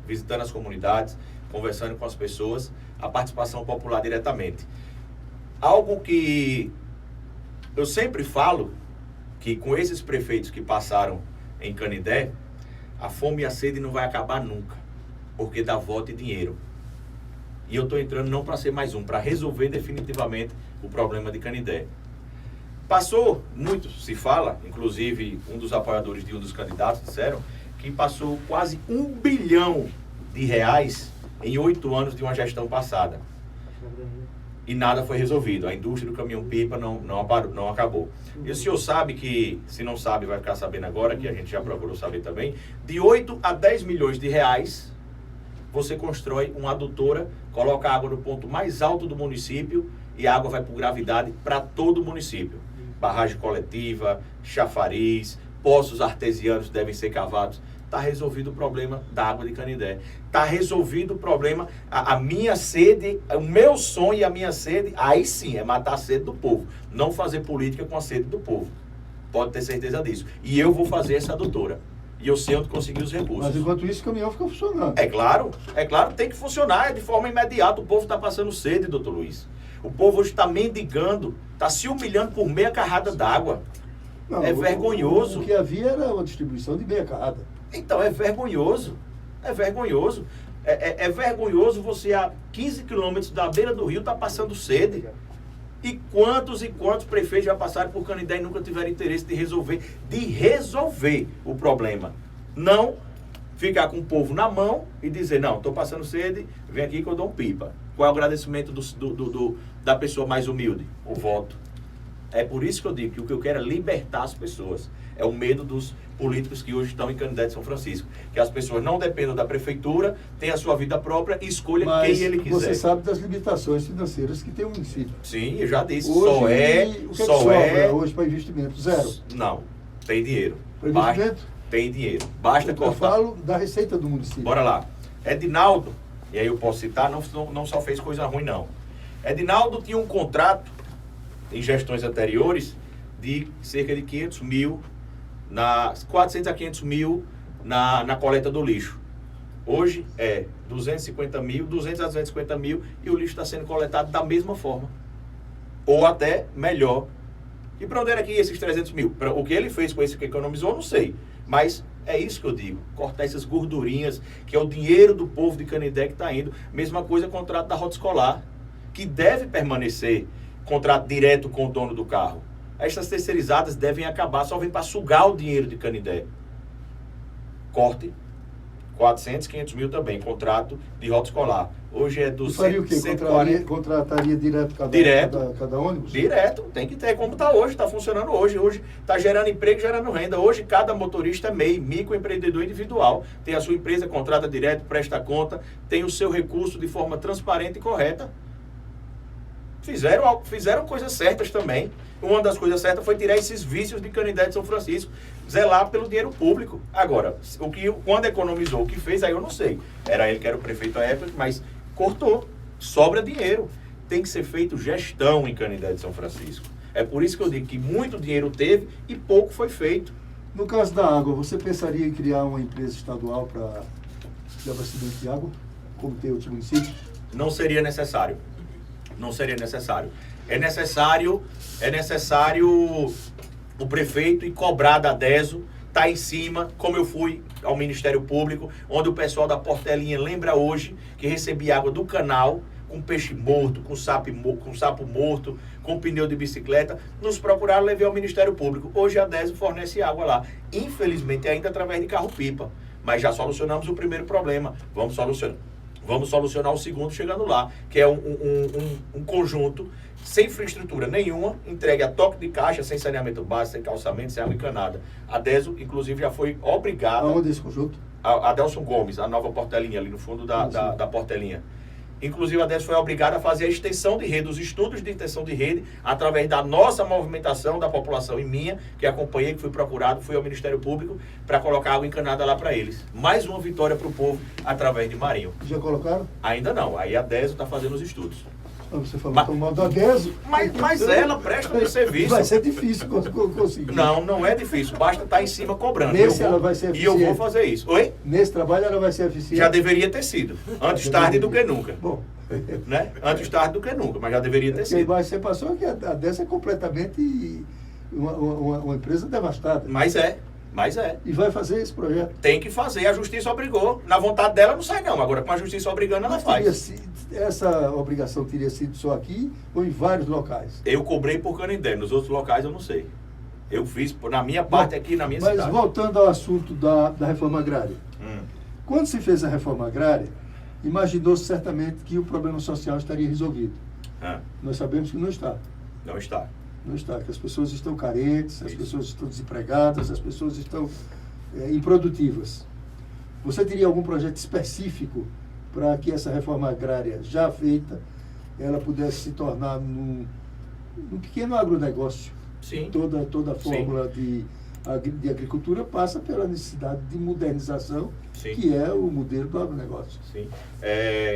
visitando as comunidades, conversando com as pessoas, a participação popular diretamente. Algo que eu sempre falo, que com esses prefeitos que passaram em Canindé, a fome e a sede não vai acabar nunca, porque dá voto e dinheiro. E eu estou entrando não para ser mais um, para resolver definitivamente o problema de Canindé. Passou, muito se fala, inclusive um dos apoiadores de um dos candidatos disseram, que passou quase R$1 bilhão em 8 anos de uma gestão passada. E nada foi resolvido. A indústria do caminhão-pipa não acabou. E o senhor sabe que, se não sabe, vai ficar sabendo agora, que a gente já procurou saber também, de 8 a 10 milhões de reais, você constrói uma adutora, coloca a água no ponto mais alto do município e a água vai por gravidade para todo o município. Barragem coletiva, chafariz, poços artesianos devem ser cavados. Está resolvido o problema da água de Canindé. Está resolvido o problema, a minha sede, o meu sonho e a minha sede, aí sim, é matar a sede do povo. Não fazer política com a sede do povo. Pode ter certeza disso. E eu vou fazer essa adutora. E eu sei onde conseguir os recursos. Mas enquanto isso o caminhão fica funcionando. É claro, tem que funcionar de forma imediata. O povo está passando sede, doutor Luiz. O povo hoje está mendigando, está se humilhando por meia carrada d'água. É vergonhoso. O que havia era uma distribuição de meia carrada. Então, é vergonhoso. É vergonhoso. É vergonhoso você, a 15 quilômetros da beira do rio, tá passando sede. E quantos prefeitos já passaram por Canindé e nunca tiveram interesse de resolver o problema. Não ficar com o povo na mão e dizer, não, estou passando sede, vem aqui que eu dou um pipa. Qual é o agradecimento da pessoa mais humilde? O voto. É por isso que eu digo que o que eu quero é libertar as pessoas. É o medo dos políticos que hoje estão em Canindé de São Francisco. Que as pessoas não dependam da prefeitura, tenham a sua vida própria e escolham quem ele quiser. Você sabe das limitações financeiras que tem o município. Sim, eu já disse. Hoje, o que sobra hoje para investimento? Zero. Não, tem dinheiro. Para investimento? Tem dinheiro. Basta cortar. Eu falo da receita do município. Bora lá. Edinaldo, e aí eu posso citar, não só fez coisa ruim, não. Edinaldo tinha um contrato em gestões anteriores de cerca de 500 mil, 400 a 500 mil na coleta do lixo. Hoje é 250 mil, 200 a 250 mil e o lixo está sendo coletado da mesma forma. Ou até melhor. E para onde era que ia esses 300 mil? O que ele fez com esse que economizou, eu não sei. Mas é isso que eu digo. Cortar essas gordurinhas, que é o dinheiro do povo de Canindé que está indo. Mesma coisa, contrato da rota escolar, que deve permanecer contrato direto com o dono do carro. Estas terceirizadas devem acabar, só vem para sugar o dinheiro de Canindé. Corte, 400, 500 mil também, contrato de rota escolar. Hoje é 200, faria o quê? 140. Contrataria direto cada ônibus? Direto, tem que ter, como está hoje, está funcionando hoje. Hoje está gerando emprego, gerando renda. Hoje cada motorista é MEI, microempreendedor individual. Tem a sua empresa, contrata direto, presta conta, tem o seu recurso de forma transparente e correta. Fizeram coisas certas também. Uma das coisas certas foi tirar esses vícios de Canindé de São Francisco, zelar pelo dinheiro público. Agora, quando economizou, o que fez, aí eu não sei. Era ele que era o prefeito à época, mas cortou. Sobra dinheiro. Tem que ser feito gestão em Canindé de São Francisco. É por isso que eu digo que muito dinheiro teve e pouco foi feito. No caso da água, você pensaria em criar uma empresa estadual para abastecimento de água, como tem outros municípios? Não seria necessário. Não seria necessário. É necessário o prefeito ir cobrar da DESO, tá em cima, como eu fui ao Ministério Público, onde o pessoal da Portelinha lembra hoje que recebia água do canal, com peixe morto, com sapo morto, com pneu de bicicleta, nos procuraram levar ao Ministério Público. Hoje a DESO fornece água lá. Infelizmente, ainda através de carro-pipa. mas já solucionamos o primeiro problema. Vamos solucionar o segundo chegando lá, que é um conjunto sem infraestrutura nenhuma, entregue a toque de caixa, sem saneamento básico, sem calçamento, sem água encanada. A DESO, inclusive, já foi obrigada... Aonde esse conjunto? A Adelson Gomes, a nova Portelinha, ali no fundo da Portelinha. Inclusive, a DESO foi obrigada a fazer a extensão de rede, os estudos de extensão de rede, através da nossa movimentação, da população e minha, que acompanhei, que fui procurado, fui ao Ministério Público, para colocar água encanada lá para eles. Mais uma vitória para o povo, através de Marinho. Já colocaram? Ainda não, aí a DESO está fazendo os estudos. Você falou tão mal da DESO. Mas ela presta o serviço. Vai ser difícil conseguir. Não é difícil, basta estar em cima cobrando. Nesse ela vai ser eficiente. E eu vou fazer isso. Oi? Nesse trabalho ela vai ser eficiente. Já deveria ter sido. Antes tarde do que nunca. Bom. Né? Antes tarde do que nunca, mas já deveria ter sido. Mas você passou que a DESO é completamente uma empresa devastada. Mas é. E vai fazer esse projeto. Tem que fazer, a justiça obrigou. Na vontade dela não sai não, agora com a justiça obrigando ela faz. Essa obrigação teria sido só aqui ou em vários locais? Eu cobrei por Canindé, nos outros locais eu não sei. Eu fiz na minha parte aqui, na minha cidade. Mas voltando ao assunto da reforma agrária. Quando se fez a reforma agrária, imaginou-se certamente que o problema social estaria resolvido. Nós sabemos que não está. Não está. Não está, que as pessoas estão carentes, as pessoas estão desempregadas, as pessoas estão improdutivas. Você teria algum projeto específico para que essa reforma agrária já feita, ela pudesse se tornar num pequeno agronegócio? Sim. Toda a fórmula de agricultura passa pela necessidade de modernização, Sim. que é o modelo do agronegócio. Sim.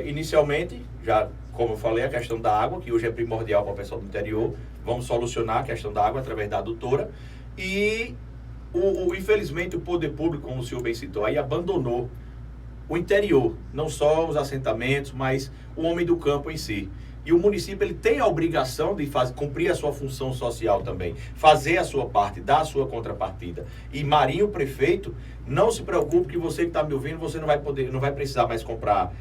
Inicialmente, já como eu falei, a questão da água, que hoje é primordial para o pessoal do interior, vamos solucionar a questão da água através da adutora. E, infelizmente, o poder público, como o senhor bem citou, aí abandonou o interior, não só os assentamentos, mas o homem do campo em si. E o município ele tem a obrigação de cumprir a sua função social também, fazer a sua parte, dar a sua contrapartida. E Marinho, prefeito, não se preocupe que você que está me ouvindo, você não vai precisar mais comprar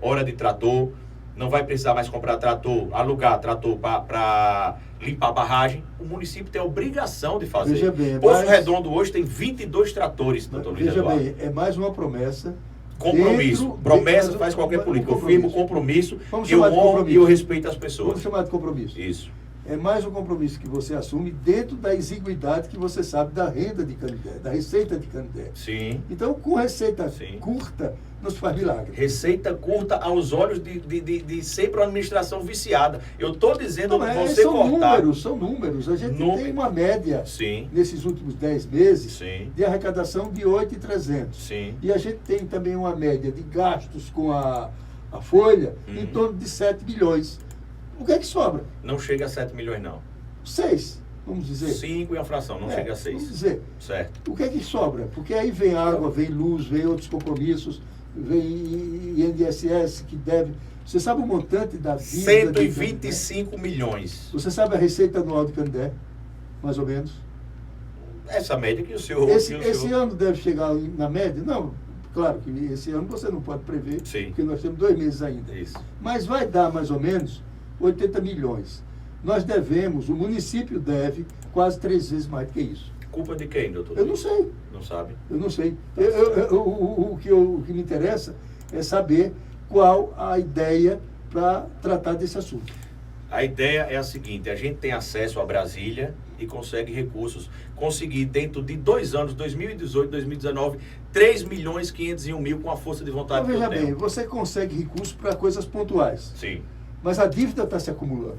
hora de trator, não vai precisar mais comprar trator, alugar trator para limpar a barragem. O município tem a obrigação de fazer. Veja bem, Poço Redondo hoje tem 22 tratores, doutor Luiz Eduardo. Veja bem, é mais uma promessa. Compromisso. Promessa faz qualquer política. Eu firmo compromisso e eu honro e eu respeito as pessoas. Vamos chamar de compromisso. Isso. É mais um compromisso que você assume dentro da exiguidade que você sabe da renda de Canindé, da receita de Canindé. Sim. Então, com receita curta, não se faz milagre. Receita curta aos olhos de sempre uma administração viciada. Eu estou dizendo não, você cortar. São números. A gente tem uma média, Sim. nesses últimos 10 meses, Sim. de arrecadação de 8.300. Sim. E a gente tem também uma média de gastos com a folha em torno de 7 bilhões. O que é que sobra? Não chega a 7 milhões, não. 6, vamos dizer. 5 e a fração, não chega a 6. Vamos dizer. Certo. O que é que sobra? Porque aí vem água, vem luz, vem outros compromissos, vem INSS que deve... Você sabe o montante da dívida? 125 milhões. Você sabe a receita anual de Canindé? Mais ou menos? Essa média que o senhor... Esse ano deve chegar na média? Não, claro que esse ano você não pode prever, Sim. porque nós temos 2 meses ainda. Isso. Mas vai dar mais ou menos 80 milhões. Nós devemos, o município deve quase 3 vezes mais do que isso. Culpa de quem, doutor? Eu não sei. Não sabe? Eu não sei. O que me interessa é saber qual a ideia para tratar desse assunto. A ideia é a seguinte, a gente tem acesso a Brasília e consegue recursos, conseguir dentro de 2 anos, 2018, 2019, 3.501.000 com a força de vontade Então, que eu veja tenho. bem, você consegue recursos para coisas pontuais. Sim. Mas a dívida está se acumulando.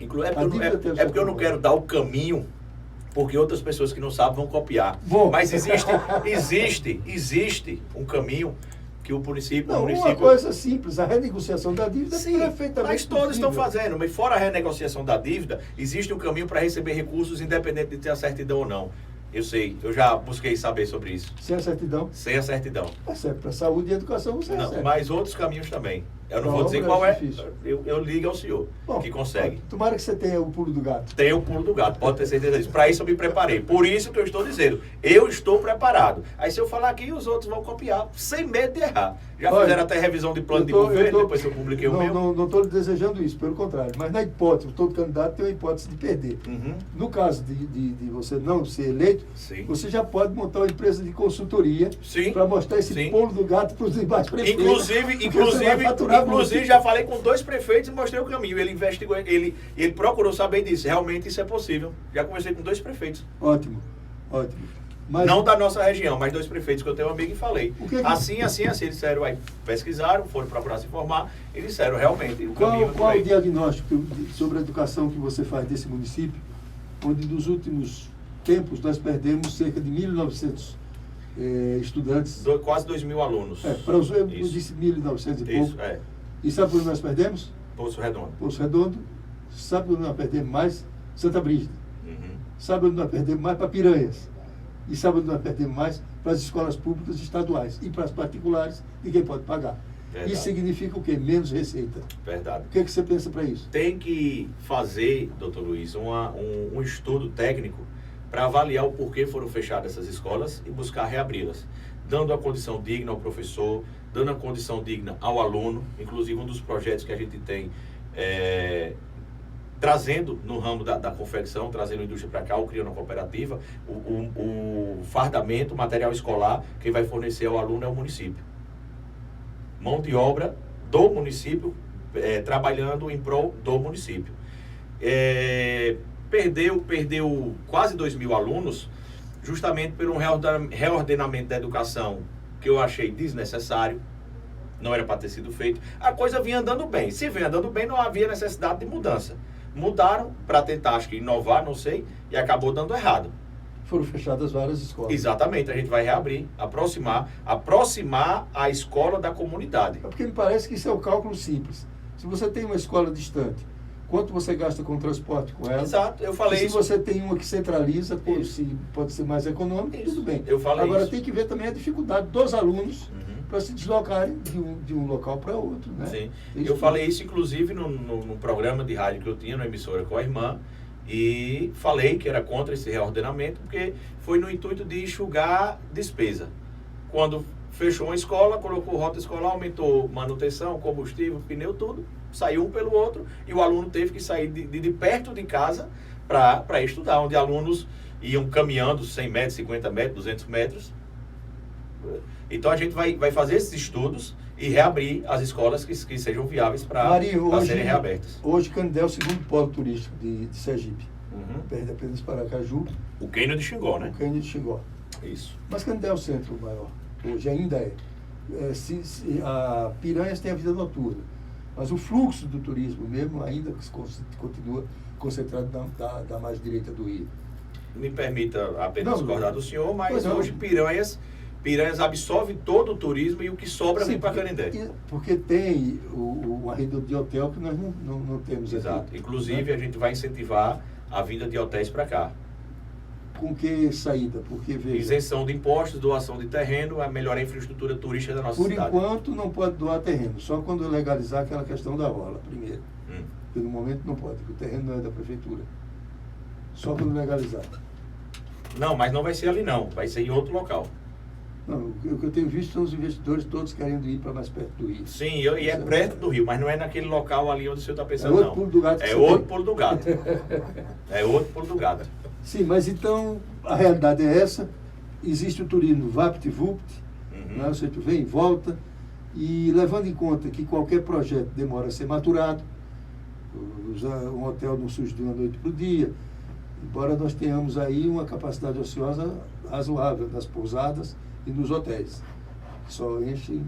É porque eu não quero dar o caminho, porque outras pessoas que não sabem vão copiar. Bom. Mas existe um caminho que o município... Não, uma coisa simples, a renegociação da dívida Sim, é perfeitamente mas todos estão possível. fazendo. Mas fora a renegociação da dívida, existe um caminho para receber recursos, independente de ter a certidão ou não. Eu sei, eu já busquei saber sobre isso. Sem a certidão? Sem a certidão. Serve para saúde e educação, você Não, recebe. mas outros caminhos também. Eu não vou dizer qual é, eu ligo ao senhor, Bom, que consegue. Tomara que você tenha o pulo do gato. Tem o pulo do gato, pode ter certeza disso. Para isso eu me preparei. Por isso que eu estou dizendo, eu estou preparado. Aí se eu falar aqui, os outros vão copiar, sem medo de errar. Já fizeram até revisão de plano de governo, depois que eu publiquei o meu. Não estou desejando isso, pelo contrário. Mas na hipótese, todo candidato tem a hipótese de perder. No caso de você não ser eleito, você já pode montar uma empresa de consultoria para mostrar esse pulo do gato para os demais prefeitos. Inclusive, já falei com 2 prefeitos e mostrei o caminho. Ele investigou, ele procurou saber disso. Realmente isso é possível. Já conversei com 2 prefeitos. Ótimo. Mas, não da nossa região, mas 2 prefeitos que eu tenho um amigo e falei. Assim. Eles disseram, aí pesquisaram, foram procurar se informar e disseram realmente o caminho. Qual o diagnóstico sobre a educação que você faz desse município, onde nos últimos tempos nós perdemos cerca de 1.900 estudantes? Quase 2.000 alunos. Para os eu disse 1.900 e pouco. E sabe por onde nós perdemos? Poço Redondo. Poço Redondo. Sabe onde nós perdemos mais? Santa Brígida. Sabe onde nós perdemos mais? Para Piranhas. E sabe onde nós perdemos mais? Para as escolas públicas estaduais. E para as particulares, ninguém pode pagar. Verdade. Isso significa o quê? Menos receita. Verdade. O que você pensa para isso? Tem que fazer, doutor Luiz, um estudo técnico para avaliar o porquê foram fechadas essas escolas e buscar reabri-las, dando a condição digna ao professor, dando a condição digna ao aluno. Inclusive, um dos projetos que a gente tem trazendo no ramo da confecção, trazendo a indústria para cá, ou criando uma cooperativa, o fardamento, o material escolar, quem vai fornecer ao aluno é o município. Mão de obra do município, trabalhando em prol do município. Perdeu quase 2.000 alunos, justamente por um reordenamento da educação que eu achei desnecessário, não era para ter sido feito. A coisa vinha andando bem. Se vinha andando bem, não havia necessidade de mudança. Mudaram para tentar, acho que inovar, não sei, e acabou dando errado. Foram fechadas várias escolas. Exatamente, a gente vai reabrir, aproximar a escola da comunidade. Porque me parece que isso é o cálculo simples. Se você tem uma escola distante, quanto você gasta com transporte com ela? Exato, eu falei isso. Se você tem uma que centraliza, pode ser mais econômico, tudo bem. Eu falei Agora isso. Tem que ver também a dificuldade dos alunos para se deslocarem de um local para outro, né? Sim. Eu falei isso, inclusive, no programa de rádio que eu tinha, na emissora com a irmã, e falei que era contra esse reordenamento, porque foi no intuito de enxugar despesa. Quando fechou uma escola, colocou rota escolar, aumentou manutenção, combustível, pneu, tudo, saiu um pelo outro, e o aluno teve que sair de perto de casa para estudar, onde alunos iam caminhando 100 metros, 50 metros, 200 metros. Então a gente vai fazer esses estudos e reabrir as escolas que sejam viáveis para serem reabertas. Hoje Canindé é o segundo polo turístico de Sergipe. Perde apenas para Aracaju. O Cânion de Xingó, né? O Cânion de Xingó. Isso. Mas Canindé é o centro maior. Hoje ainda é. A Piranhas tem a vida noturna. Mas o fluxo do turismo mesmo ainda continua concentrado da mais direita do Rio. Me permita apenas discordar do senhor, mas hoje Piranhas absorve todo o turismo e o que sobra vem para Canindé. Porque tem uma rede de hotel que nós não temos. Exato. Aqui. Inclusive, a gente vai incentivar a vinda de hotéis para cá. Com que saída? Porque veja, isenção de impostos, doação de terreno, a melhorar a infraestrutura turística da nossa cidade. Por enquanto não pode doar terreno, só quando legalizar aquela questão da orla, primeiro. Porque no momento não pode, porque o terreno não é da prefeitura. Só quando legalizar. Não, mas não vai ser ali não, vai ser em outro local. Não, o que eu tenho visto são os investidores todos querendo ir para mais perto do Rio. Sim, e é perto do Rio, mas não é naquele local ali onde o senhor está pensando, não. É outro pulo do gato. É outro pulo do gato. É outro pulo do gato. Sim, mas então a realidade é essa. Existe o turismo VaptVupt, né? Você vem e volta, e levando em conta que qualquer projeto demora a ser maturado, um hotel não surge de uma noite para o dia, embora nós tenhamos aí uma capacidade ociosa razoável nas pousadas e nos hotéis. Só enchem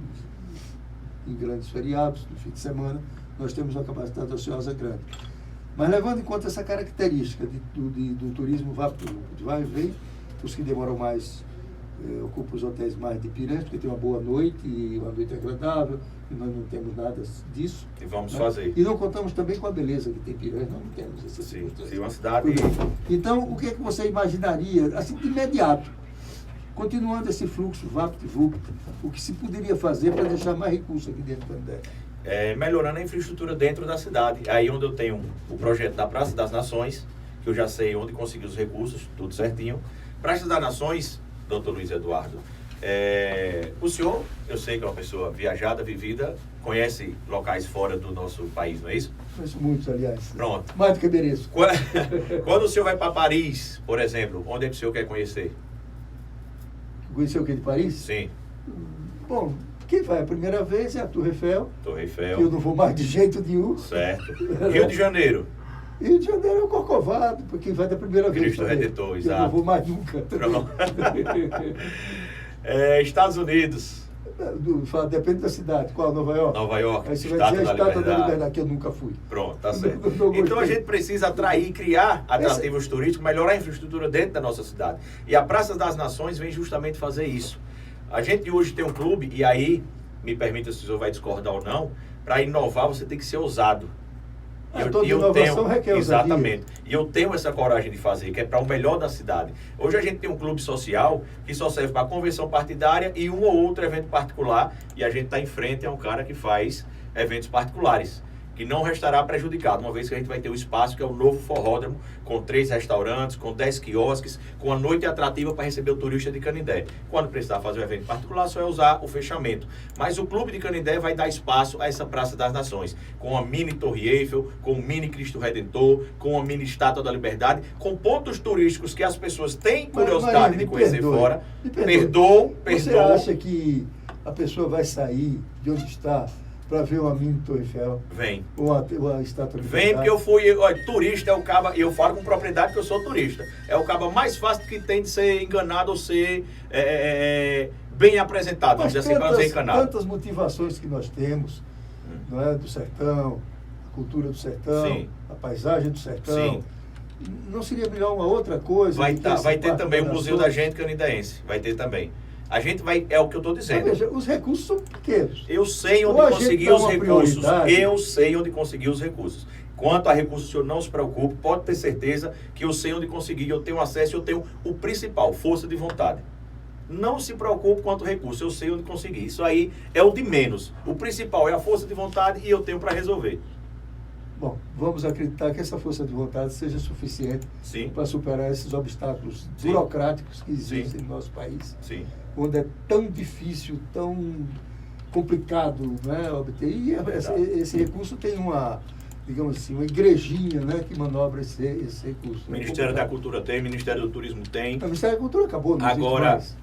em grandes feriados, no fim de semana, nós temos uma capacidade ociosa grande. Mas levando em conta essa característica do turismo VaptVupt, vai e vem, os que demoram mais ocupam os hotéis mais de Piranhas, porque tem uma boa noite e uma noite agradável, e nós não temos nada disso. E vamos fazer. E não contamos também com a beleza que tem Piranhas, nós não temos essa circunstância. Sim, uma cidade... Então, o que é que você imaginaria, assim, de imediato, continuando esse fluxo VaptVupt, o que se poderia fazer para deixar mais recursos aqui dentro do Canindé? melhorando a infraestrutura dentro da cidade. Aí onde eu tenho o projeto da Praça das Nações, que eu já sei onde conseguir os recursos, tudo certinho. Praça das Nações, doutor Luiz Eduardo, o senhor, eu sei que é uma pessoa viajada, vivida, conhece locais fora do nosso país, não é isso? Conheço muitos, aliás. Pronto. Mais do que mereço. Quando o senhor vai para Paris, por exemplo, onde é que o senhor quer conhecer? Conheceu o que de Paris? Sim. Bom, quem vai a primeira vez é a Torre Eiffel. Torre Que eu Eiffel. não vou mais de jeito nenhum. Certo. Rio de Janeiro. Rio de Janeiro é o Corcovado, porque quem vai da primeira vez. Cristo também. Redentor, Eu exato. não vou mais nunca. Pronto. Estados Unidos. Depende da cidade. Qual? Nova York? Nova York. Aí você vai dizer a Estátua da Liberdade. Liberdade, que eu nunca fui. Pronto, tá certo. Não gostei. Então a gente precisa atrair, criar atrativos turísticos, melhorar a infraestrutura dentro da nossa cidade. E a Praça das Nações vem justamente fazer isso. A gente hoje tem um clube, e aí, me permita se o senhor vai discordar ou não, para inovar você tem que ser ousado. Toda inovação requer ousadia. Exatamente. E eu tenho essa coragem de fazer, que é para o melhor da cidade. Hoje a gente tem um clube social que só serve para convenção partidária e um ou outro evento particular. E a gente está em frente a um cara que faz eventos particulares, que não restará prejudicado, uma vez que a gente vai ter o espaço que é o novo forródromo, com 3 restaurantes, com 10 quiosques, com a noite atrativa para receber o turista de Canindé. Quando precisar fazer um evento particular, só é usar o fechamento. Mas o Clube de Canindé vai dar espaço a essa Praça das Nações, com a mini Torre Eiffel, com o mini Cristo Redentor, com a mini Estátua da Liberdade, com pontos turísticos que as pessoas têm curiosidade de conhecer fora. Perdoam. Você acha que a pessoa vai sair de onde está para ver uma mini Torre Eiffel? Vem. Ou a Estátua da Liberdade? Vem porque eu fui, olha, turista é o caba, e eu falo com propriedade que eu sou turista. É o caba mais fácil que tem de ser enganado ou ser bem apresentado, vamos dizer assim, para não ser enganado. Tantas motivações que nós temos, não é? Do sertão, a cultura do sertão, Sim. a paisagem do sertão. Sim. Não seria melhor uma outra coisa? Vai ter também o Museu Museu da Gente Canindaense, vai ter também. A gente vai, é o que eu estou dizendo. Veja, os recursos são pequenos. Eu sei onde Ou a gente conseguir dá os uma recursos. prioridade. Eu sei onde conseguir os recursos. Quanto a recursos, o senhor não se preocupe, pode ter certeza que eu sei onde conseguir, eu tenho acesso, eu tenho o principal, força de vontade. Não se preocupe quanto recurso, eu sei onde conseguir. Isso aí é o de menos. O principal é a força de vontade e eu tenho para resolver. Bom, vamos acreditar que essa força de vontade seja suficiente Sim. para superar esses obstáculos Sim. burocráticos que existem Sim. no nosso país, Sim. onde é tão difícil, tão complicado, né, obter. E esse recurso tem uma, digamos assim, uma igrejinha, né, que manobra esse recurso. O Ministério da Cultura tem, o Ministério do Turismo tem. O Ministério da Cultura acabou, não existe Agora, mais.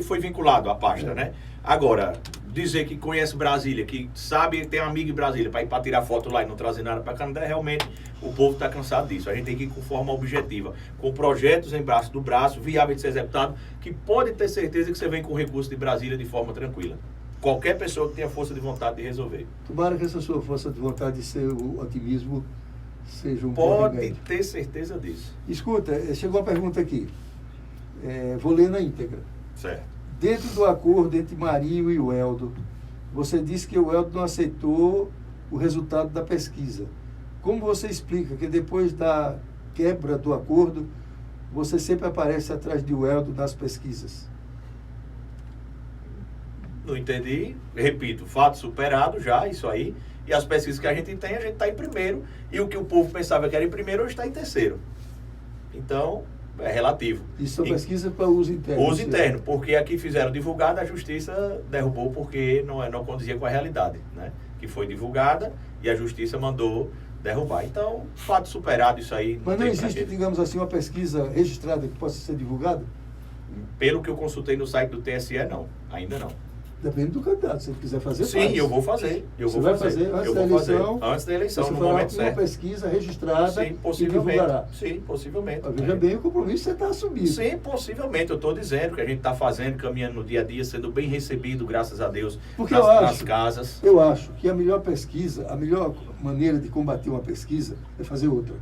foi vinculado à pasta, né? Agora, dizer que conhece Brasília, que sabe, tem um amigo em Brasília, para ir para tirar foto lá e não trazer nada para Canindé, realmente o povo está cansado disso. A gente tem que ir com forma objetiva, com projetos em braço do braço, viável de ser executado, que pode ter certeza que você vem com recurso de Brasília de forma tranquila. Qualquer pessoa que tenha força de vontade de resolver. Tomara que essa sua força de vontade de ser o otimismo seja um bom Pode remédio. ter certeza disso. Escuta, chegou uma pergunta aqui. Vou ler na íntegra. Certo. Dentro do acordo entre Marinho e o Eldo, você disse que o Eldo não aceitou o resultado da pesquisa. Como você explica que depois da quebra do acordo, você sempre aparece atrás de Eldo nas pesquisas? Não entendi. Repito, fato superado já, isso aí. E as pesquisas que a gente tem, a gente está em primeiro. E o que o povo pensava que era em primeiro, hoje está em terceiro. Então, é relativo. Isso são pesquisas para uso interno. Uso interno, porque aqui fizeram divulgada, a justiça derrubou porque não condizia com a realidade, né? Que foi divulgada e a justiça mandou derrubar. Então, fato superado isso aí. Mas não tem pra existe, quê. digamos assim, uma pesquisa registrada que possa ser divulgada? Pelo que eu consultei no site do TSE, não. Ainda não. Depende do candidato. Se ele quiser fazer, Sim, faz. eu vou fazer. Você vai fazer antes da eleição? Antes da eleição, Você no fará momento uma certo. pesquisa registrada Sim, e possivelmente. divulgará. Sim, possivelmente. Mas veja bem o compromisso que você está assumindo. Sim, possivelmente. Eu estou dizendo que a gente está fazendo, caminhando no dia a dia, sendo bem recebido, graças a Deus, Porque nas casas. Eu acho que a melhor pesquisa, a melhor maneira de combater uma pesquisa é fazer outra.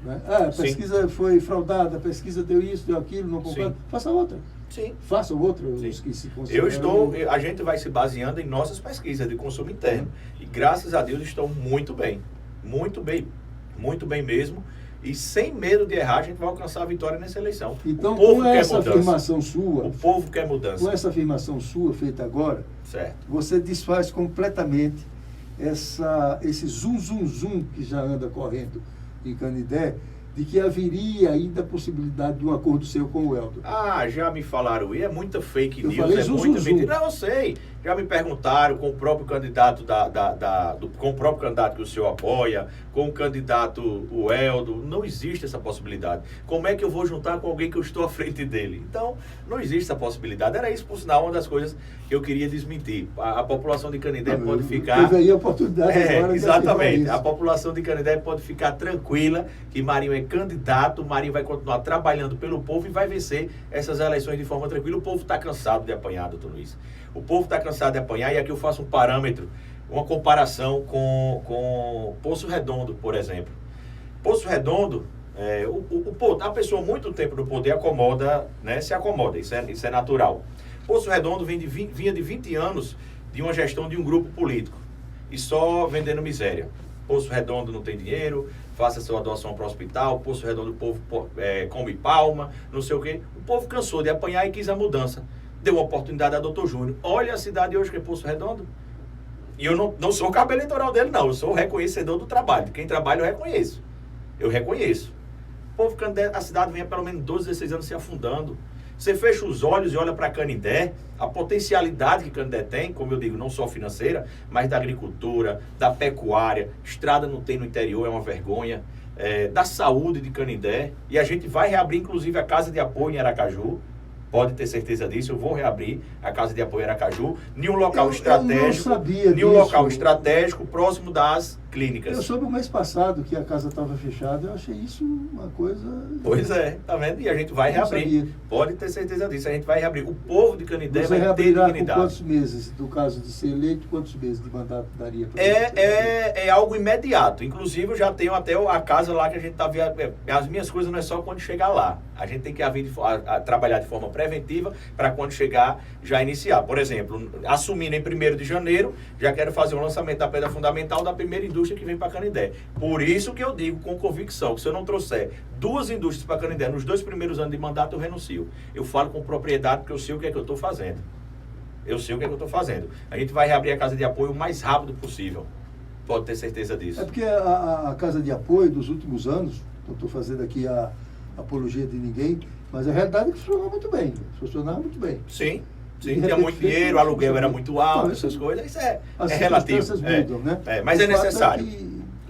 Né? A Sim. pesquisa foi fraudada, a pesquisa deu isso, deu aquilo, não concordo. Sim. Faça outra. Sim. Faça outra, Sim. os que se consideram. A gente vai se baseando em nossas pesquisas de consumo interno. E graças a Deus estão muito bem. Muito bem. Muito bem mesmo. e sem medo de errar, a gente vai alcançar a vitória nessa eleição. Então, o povo com quer essa mudança. afirmação sua, O povo quer mudança. com essa afirmação sua feita agora, Certo. você desfaz completamente esse zum que já anda correndo em Canindé, de que haveria ainda a possibilidade de um acordo seu com o Helder. Ah, já me falaram, e é muita fake Eu news, falei é zum, muita zum, mentira. Não, eu sei. Já me perguntaram com o próprio candidato com o próprio candidato que o senhor apoia, com o candidato o Eldo. Não existe essa possibilidade. Como é que eu vou juntar com alguém que eu estou à frente dele? Então, não existe essa possibilidade. Era isso, por sinal, uma das coisas que eu queria desmentir. A população de Canindé pode ficar... Teve aí a oportunidade agora de exatamente. afirmar A isso. população de Canindé pode ficar tranquila que Marinho é candidato, Marinho vai continuar trabalhando pelo povo e vai vencer essas eleições de forma tranquila. O povo está cansado de apanhar, doutor Luiz. O povo está cansado de apanhar, e aqui eu faço um parâmetro, uma comparação com Poço Redondo, por exemplo. Poço Redondo, a pessoa muito tempo no poder acomoda, né, se acomoda, isso é natural. Poço Redondo vinha de 20 anos de uma gestão de um grupo político, e só vendendo miséria. Poço Redondo não tem dinheiro, faça sua doação para o hospital, Poço Redondo o povo come palma, não sei o quê. O povo cansou de apanhar e quis a mudança. Deu a oportunidade a doutor Júnior. Olha a cidade hoje que é Poço Redondo. E eu não sou o cabo eleitoral dele, não. Eu sou o reconhecedor do trabalho. Quem trabalha eu reconheço. Eu reconheço. O povo Canindé, a cidade vem há pelo menos 12, 16 anos se afundando. Você fecha os olhos e olha para Canindé, a potencialidade que Canindé tem, como eu digo, não só financeira, mas da agricultura, da pecuária, estrada não tem no interior, é uma vergonha, da saúde de Canindé, e a gente vai reabrir inclusive a Casa de Apoio em Aracaju, pode ter certeza disso, eu vou reabrir a Casa de Apoio em Aracaju, em um local estratégico, estratégico, próximo das clínicas. Eu soube o mês passado que a casa estava fechada, eu achei isso uma coisa... Pois é, tá vendo? E a gente vai reabrir. Sabia. Pode ter certeza disso, a gente vai reabrir. O povo de Canindé Você vai ter reabrirá com dignidade. quantos meses, no caso de ser eleito, quantos meses de mandato daria para É algo imediato. Inclusive, eu já tenho até a casa lá que a gente está vendo. As minhas coisas não é só quando chegar lá. A gente tem que trabalhar de forma preventiva para quando chegar, já iniciar. Por exemplo, assumindo em 1º de janeiro, já quero fazer um lançamento da pedra fundamental da primeira indústria que vem para Canindé. Por isso que eu digo com convicção que se eu não trouxer 2 indústrias para Canindé nos 2 primeiros anos de mandato, eu renuncio. Eu falo com propriedade porque eu sei o que é que eu estou fazendo. A gente vai reabrir a Casa de Apoio o mais rápido possível. Pode ter certeza disso. É porque a Casa de Apoio dos últimos anos, não estou fazendo aqui a apologia de ninguém, mas a realidade é que funcionava muito bem. Sim, tinha muito dinheiro, o aluguel era muito alto, então, essas coisas, isso é as relativo. circunstâncias mudam, né? Mas é necessário.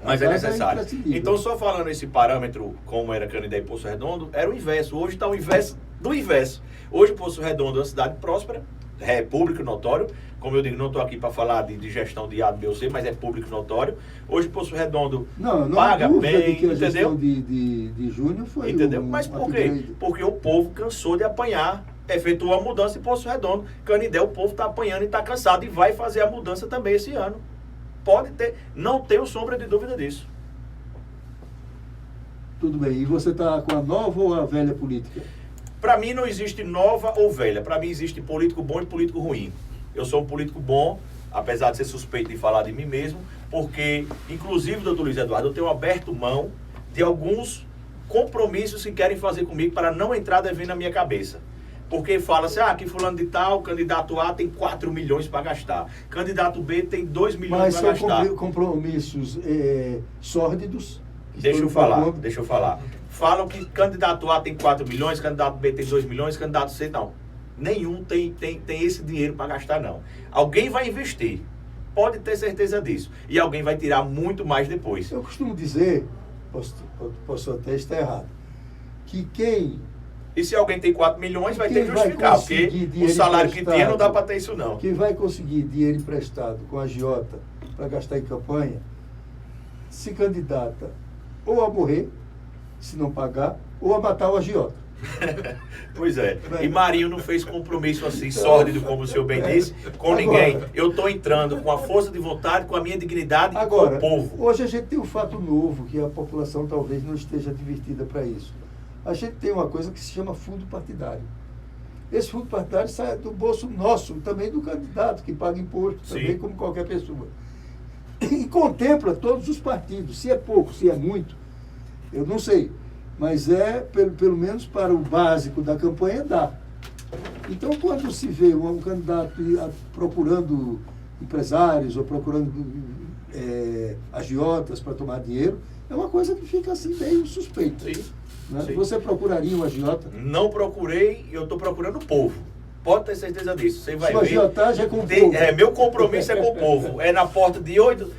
Mas é a casa necessário. imprescindível. Então, só falando esse parâmetro, como era Canindé e Poço Redondo, era o inverso. Hoje está o inverso do inverso. Hoje, Poço Redondo é uma cidade próspera, é público notório. Como eu digo, não estou aqui para falar de gestão de A, B ou C, mas é público notório. Hoje, Poço Redondo paga bem, que a entendeu? gestão de Júnior foi Entendeu? Mas por quê? Porque o povo cansou de apanhar, efetuou a mudança em Poço Redondo. Canindé, o povo está apanhando e está cansado e vai fazer a mudança também esse ano. Pode ter, não tenho sombra de dúvida disso. Tudo bem. E você está com a nova ou a velha política? Para mim não existe nova ou velha. Para mim existe político bom e político ruim. Eu sou um político bom, apesar de ser suspeito de falar de mim mesmo, porque, inclusive, doutor Luiz Eduardo, eu tenho aberto mão de alguns compromissos que querem fazer comigo para não entrar devendo na minha cabeça. Porque fala-se, que fulano de tal, candidato A tem 4 milhões para gastar. Candidato B tem 2 milhões para gastar. Mas são compromissos sórdidos? Deixa eu falar. Falam que candidato A tem 4 milhões, candidato B tem 2 milhões, candidato C não. Nenhum tem esse dinheiro para gastar, não. Alguém vai investir. Pode ter certeza disso. E alguém vai tirar muito mais depois. Eu costumo dizer, posso até estar errado, que quem... E se alguém tem 4 milhões, vai ter que justificar, porque o salário que tinha não dá para ter isso, não. Quem vai conseguir dinheiro emprestado com a agiota para gastar em campanha, se candidata ou a morrer, se não pagar, ou a matar o agiota. Pois é. E Marinho não fez compromisso assim, sórdido, como o senhor bem disse, com ninguém. Eu estou entrando com a força de vontade, com a minha dignidade e com o povo. Hoje a gente tem um fato novo, que a população talvez não esteja divertida para isso. A gente tem uma coisa que se chama fundo partidário. Esse fundo partidário sai do bolso nosso, também do candidato, que paga imposto, também como qualquer pessoa. E contempla todos os partidos. Se é pouco, se é muito, Eu não sei, mas pelo menos para o básico da campanha, dá. Então, quando se vê um candidato procurando empresários ou procurando agiotas para tomar dinheiro, é uma coisa que fica assim meio suspeita. Sim, Né? sim. Você procuraria um agiota? Não procurei, eu estou procurando o povo. Pode ter certeza disso. Você vai Sua ver. agiotagem é com o povo. Meu compromisso é com o povo. É na porta de 8.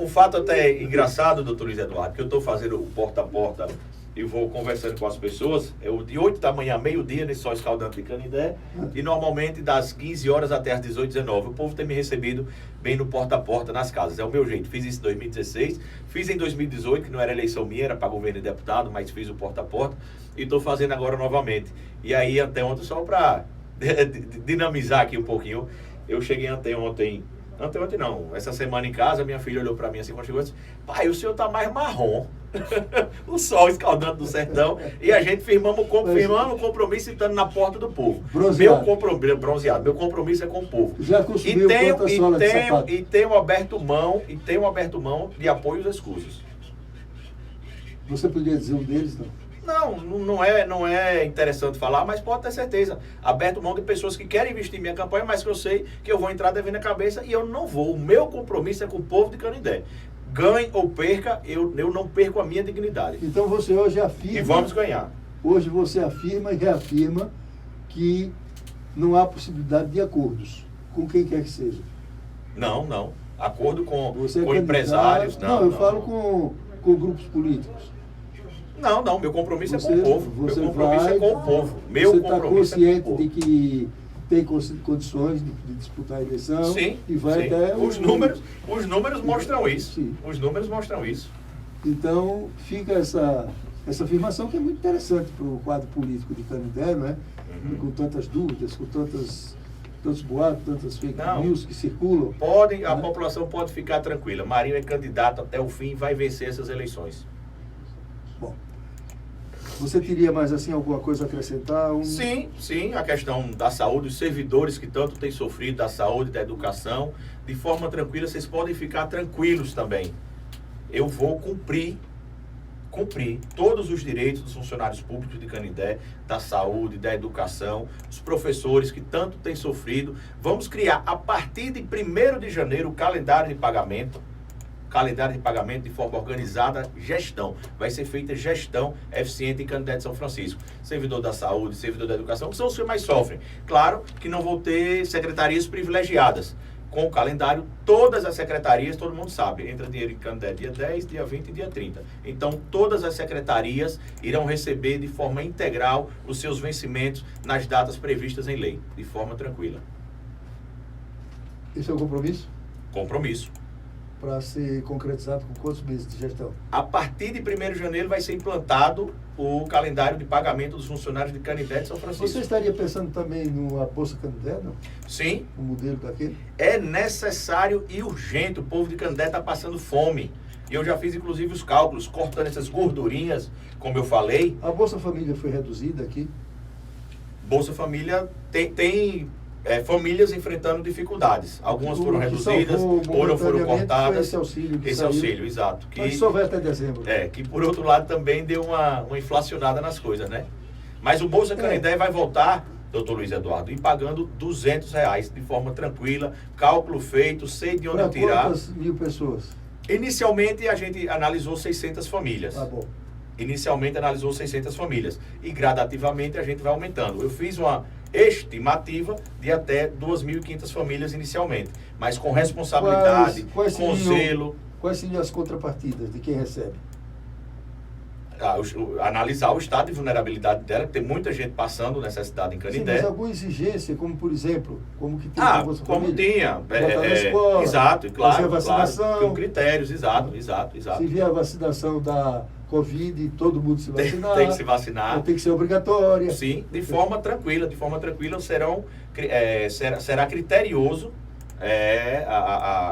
Um fato até engraçado, doutor Luiz Eduardo, que eu estou fazendo o porta a porta e vou conversando com as pessoas. É o de 8 da manhã, meio-dia, nesse sol escaldante de Canindé. E normalmente das 15 horas até as 18h19. O povo tem me recebido bem no porta a porta nas casas. É o meu jeito. Fiz isso em 2016. Fiz em 2018, que não era eleição minha, era para governo e deputado, mas fiz o porta a porta. E estou fazendo agora novamente. E aí, anteontem, só para dinamizar aqui um pouquinho, eu cheguei anteontem não, essa semana em casa, minha filha olhou para mim assim quando chegou e disse: pai, o senhor tá mais marrom. O sol escaldante do sertão. E a gente firmamos o compromisso estando na porta do povo. Bronzeado. Bronzeado. Meu compromisso é com o povo. Já consumiu quantas solas de sapato? E tenho aberto mão de apoios escusos. Você podia dizer um deles, não? Não é interessante falar, mas pode ter certeza. Aberto mão de pessoas que querem investir em minha campanha, mas que eu sei que eu vou entrar devendo a cabeça e eu não vou. O meu compromisso é com o povo de Canindé. Ganhe ou perca, eu não perco a minha dignidade. Então você hoje afirma... E vamos ganhar. Hoje você afirma e reafirma que não há possibilidade de acordos com quem quer que seja. Não. Acordo com Você empresários. Eu falo com grupos políticos. Não, meu compromisso é com o povo. Meu compromisso é com o povo. Você está consciente de que tem condições de disputar a eleição? Sim. E vai sim. até os números mostram isso. Sim. Os números mostram isso. Então, fica essa afirmação que é muito interessante para o quadro político de Canindé, não é? Com tantas dúvidas, com tantos boatos, tantas fake news que circulam. A população pode ficar tranquila. Marinho é candidato até o fim e vai vencer essas eleições. Bom, você teria mais assim alguma coisa a acrescentar? Sim, a questão da saúde, os servidores que tanto têm sofrido da saúde, da educação, de forma tranquila, vocês podem ficar tranquilos também. Eu vou cumprir todos os direitos dos funcionários públicos de Canindé, da saúde, da educação, os professores que tanto têm sofrido. Vamos criar, a partir de 1º de janeiro, o calendário de pagamento de forma organizada, gestão. Vai ser feita gestão eficiente em Canindé de São Francisco. Servidor da saúde, servidor da educação, que são os que mais sofrem. Claro que não vão ter secretarias privilegiadas. Com o calendário, todas as secretarias, todo mundo sabe, entra dinheiro em Canindé dia 10, dia 20 e dia 30. Então, todas as secretarias irão receber de forma integral os seus vencimentos nas datas previstas em lei, de forma tranquila. Esse é o compromisso? Compromisso. Para ser concretizado com quantos meses de gestão? A partir de 1º de janeiro vai ser implantado o calendário de pagamento dos funcionários de Canindé de São Francisco. Você estaria pensando também numa Bolsa Canindé, não? Sim. O modelo daquele? É necessário e urgente. O povo de Canindé está passando fome. E eu já fiz, inclusive, os cálculos, cortando essas gordurinhas, como eu falei. A Bolsa Família foi reduzida aqui? Bolsa Família tem famílias enfrentando dificuldades. Algumas foram reduzidas, outras foram cortadas. Esse auxílio que Esse auxílio, exato. Mas só vai até dezembro. Que por outro lado também deu uma inflacionada nas coisas, né? Mas o Bolsa Canindé vai voltar, doutor Luiz Eduardo, e pagando R$200 de forma tranquila, cálculo feito, sei de onde tirar. Quantas mil pessoas? Inicialmente a gente analisou 600 famílias. Ah, bom. Inicialmente analisou 600 famílias. E gradativamente a gente vai aumentando. Eu fiz uma estimativa de até 2.500 famílias inicialmente. Mas com responsabilidade, com zelo. Quais seriam as contrapartidas de quem recebe? Analisar o estado de vulnerabilidade dela, que tem muita gente passando necessidade em Canindé. Sim, mas alguma exigência, como por exemplo, como que tem como tinha. Escola, exato, claro, vacinação, com critérios, exato. Se vier a vacinação da Covid, todo mundo se vacinar. Tem que se vacinar. Tem que ser obrigatória. Sim, de forma tranquila, será criterioso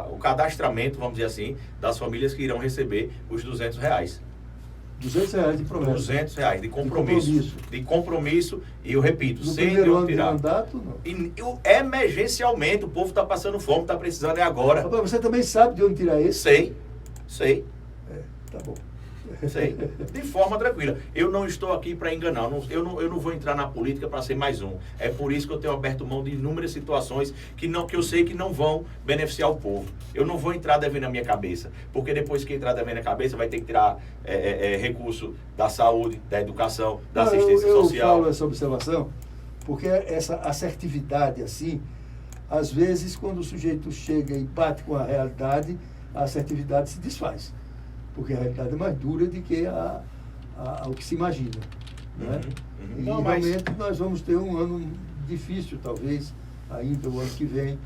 o cadastramento, vamos dizer assim, das famílias que irão receber os R$200. R$200 de promessa. R$200 de compromisso. De compromisso, e eu repito, no sem primeiro ano tirar. De mandato, não. Emergencialmente, o povo está passando fome, está precisando agora. Você também sabe de onde tirar esse? Sei. Tá bom. sei. De forma tranquila. Eu não estou aqui para enganar. Eu não vou entrar na política para ser mais um. É por isso que eu tenho aberto mão de inúmeras situações que eu sei que não vão beneficiar o povo. Eu não vou entrar devendo na minha cabeça. Porque depois que entrar devendo na cabeça, vai ter que tirar recurso da saúde, da educação, da assistência social. Eu falo essa observação porque essa assertividade assim, às vezes quando o sujeito chega e bate com a realidade, a assertividade se desfaz. Porque a realidade é mais dura do que o que se imagina. Né? E Não, realmente nós vamos ter um ano difícil, talvez, ainda o ano que vem.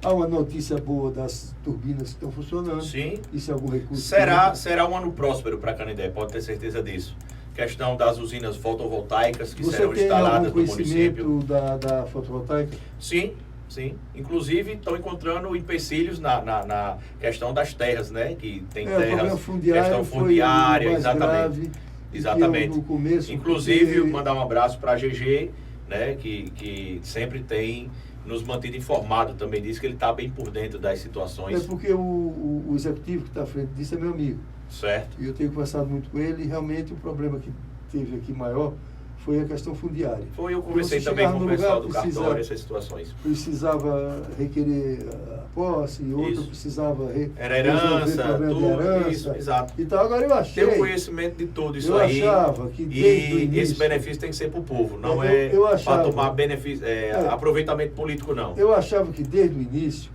Há uma notícia boa das turbinas que estão funcionando. Sim. Isso é algum recurso. Será um ano próspero para Canindé, pode ter certeza disso. Questão das usinas fotovoltaicas que serão instaladas no município. Você tem algum conhecimento da fotovoltaica? Sim. Sim, inclusive estão encontrando empecilhos na questão das terras, né? Que tem terras, questão fundiária, exatamente. Exatamente. Inclusive, mandar um abraço para a GG, né? Que sempre tem nos mantido informado também disso, que ele está bem por dentro das situações. É porque o executivo que está à frente disso é meu amigo. Certo. E eu tenho conversado muito com ele e realmente o problema que teve aqui maior foi a questão fundiária. Eu conversei também com o pessoal do cartório, essas situações. Precisava requerer a posse, outro precisava era herança, tudo isso, exato. Então agora eu achei... Tem o conhecimento de tudo isso aí. Eu achava que desde o início... esse benefício tem que ser para o povo, não para tomar benefício, aproveitamento político, não. Eu achava que desde o início,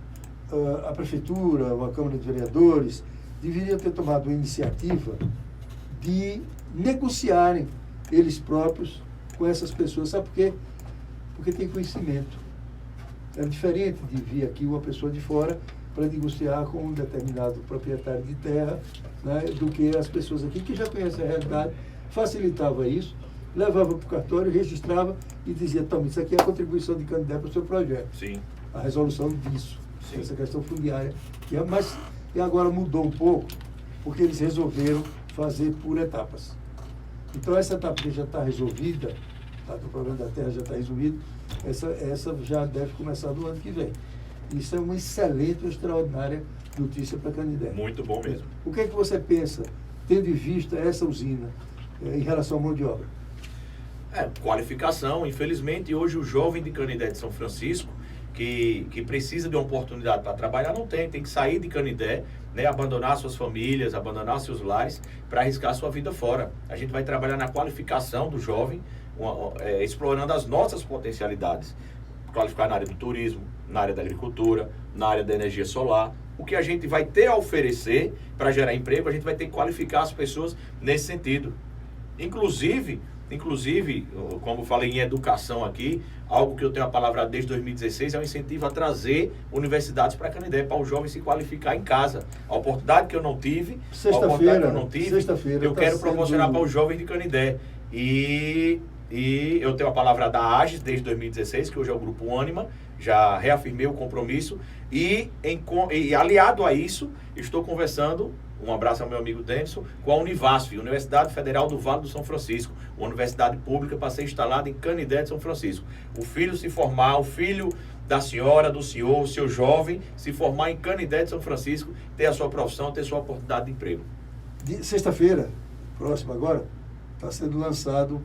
a Prefeitura, a Câmara de Vereadores, deveriam ter tomado a iniciativa de negociarem eles próprios com essas pessoas. Sabe por quê? Porque tem conhecimento. É diferente de vir aqui uma pessoa de fora para negociar com um determinado proprietário de terra, né, do que as pessoas aqui que já conhecem a realidade. Facilitava isso, levava para o cartório, registrava e dizia: toma, isso aqui é a contribuição de candidato para o seu projeto. Sim. A resolução disso, essa questão fundiária. Mas agora mudou um pouco, porque eles resolveram fazer por etapas. Então, essa etapa que já está resolvida, o problema da terra já está resolvido, essa já deve começar no ano que vem. Isso é uma excelente, extraordinária notícia para Canindé. Muito bom mesmo. O que é que você pensa, tendo em vista essa usina, em relação à mão de obra? Qualificação. Infelizmente, hoje o jovem de Canindé de São Francisco, que precisa de uma oportunidade para trabalhar, não tem que sair de Canindé, né, abandonar suas famílias, abandonar seus lares para arriscar sua vida fora. A gente vai trabalhar na qualificação do jovem, explorando as nossas potencialidades. Qualificar na área do turismo, na área da agricultura, na área da energia solar. O que a gente vai ter a oferecer para gerar emprego, a gente vai ter que qualificar as pessoas nesse sentido. Inclusive, como falei em educação aqui, algo que eu tenho a palavra desde 2016 é um incentivo a trazer universidades para Canindé, para o jovem se qualificar em casa. A oportunidade que eu não tive, eu quero proporcionar para os jovens de Canindé. E eu tenho a palavra da AGES desde 2016, que hoje é o Grupo Ânima, já reafirmei o compromisso e aliado a isso, estou conversando, um abraço ao meu amigo Denison, com a Univasf, Universidade Federal do Vale do São Francisco, uma universidade pública para ser instalada em Canindé de São Francisco. O filho se formar, o filho da senhora, do senhor, o seu jovem, se formar em Canindé de São Francisco, ter a sua profissão, ter sua oportunidade de emprego. Sexta-feira, próxima agora, está sendo lançado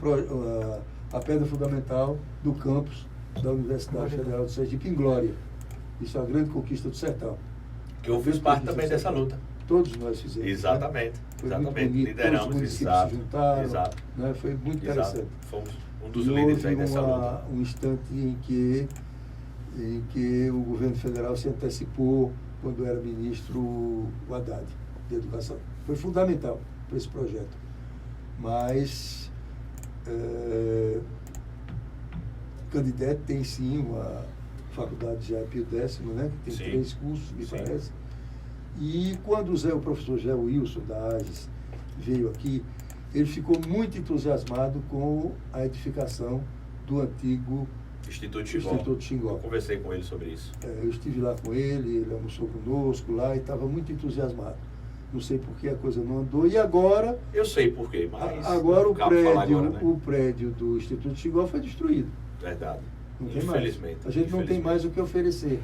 a pedra fundamental do campus da Universidade Federal do Sergipe, em Glória. Isso é uma grande conquista do sertão. Que eu fiz parte também dessa luta. Todos nós fizemos. Exatamente. Né? Foi exatamente. Muito bonito. Lideramos, todos os municípios se juntaram. Exato. Né? Foi muito interessante. Fomos um dos líderes aí dessa luta. Um instante em que o governo federal se antecipou quando era ministro o Haddad, de Educação. Foi fundamental para esse projeto. Mas Canindé tem sim uma faculdade já Pio X, né? Que tem 3 cursos, me parece. E quando o professor Zé Wilson, da AGES, veio aqui, ele ficou muito entusiasmado com a edificação do antigo Instituto Xingó. Eu conversei com ele sobre isso. Eu estive lá com ele almoçou conosco lá e estava muito entusiasmado. Não sei por que a coisa não andou. E agora... Eu sei por quê, mas... Agora o prédio do Instituto Xingó foi destruído. Verdade. Não tem Infelizmente. Mais. A gente não tem mais o que oferecer.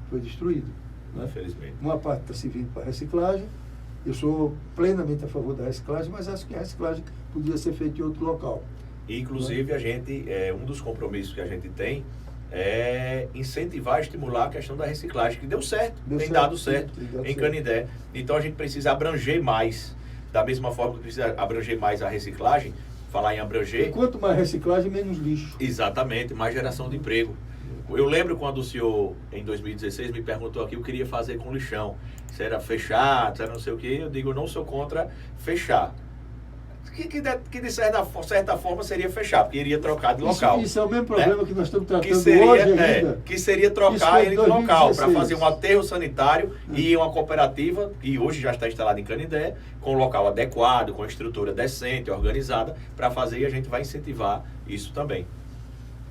Foi destruído. Né? Infelizmente. Uma parte está servindo para reciclagem Eu sou plenamente a favor da reciclagem, mas acho que a reciclagem podia ser feita em outro local. Inclusive, a gente, um dos compromissos que a gente tem é incentivar, estimular a questão da reciclagem, que deu certo, tem dado certo em Canindé. Então, a gente precisa abranger mais, da mesma forma que precisa abranger mais a reciclagem, falar em abranger... E quanto mais reciclagem, menos lixo. Exatamente, mais geração de emprego. Eu lembro quando o senhor, em 2016, me perguntou aqui o que eu queria fazer com lixão. Se era fechar, se era não sei o quê. Eu digo, eu não sou contra fechar. Que de certa forma seria fechar, porque iria trocar de local. Isso é o mesmo problema, né? Que nós estamos tratando seria, hoje ainda. Que seria trocar ele de local, para fazer um aterro sanitário e uma cooperativa, que hoje já está instalada em Canindé, com um local adequado, com estrutura decente, organizada, para fazer, e a gente vai incentivar isso também.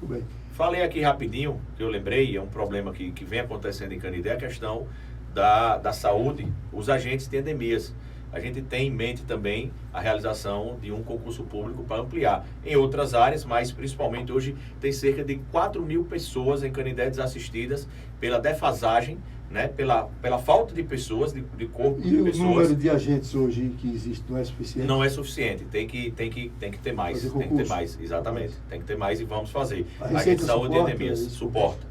Muito bem. Falei aqui rapidinho, que eu lembrei, é um problema que vem acontecendo em Canindé, a questão da saúde, os agentes de endemias. A gente tem em mente também a realização de um concurso público para ampliar em outras áreas, mas principalmente hoje tem cerca de 4.000 pessoas em Canindé desassistidas pela defasagem, né, pela falta de pessoas, de corpo de pessoas. E o número de agentes hoje que existe não é suficiente? Não é suficiente, tem que ter mais, tem que ter mais, exatamente, tem que ter mais e vamos fazer. A gente de saúde e endemias, suporta.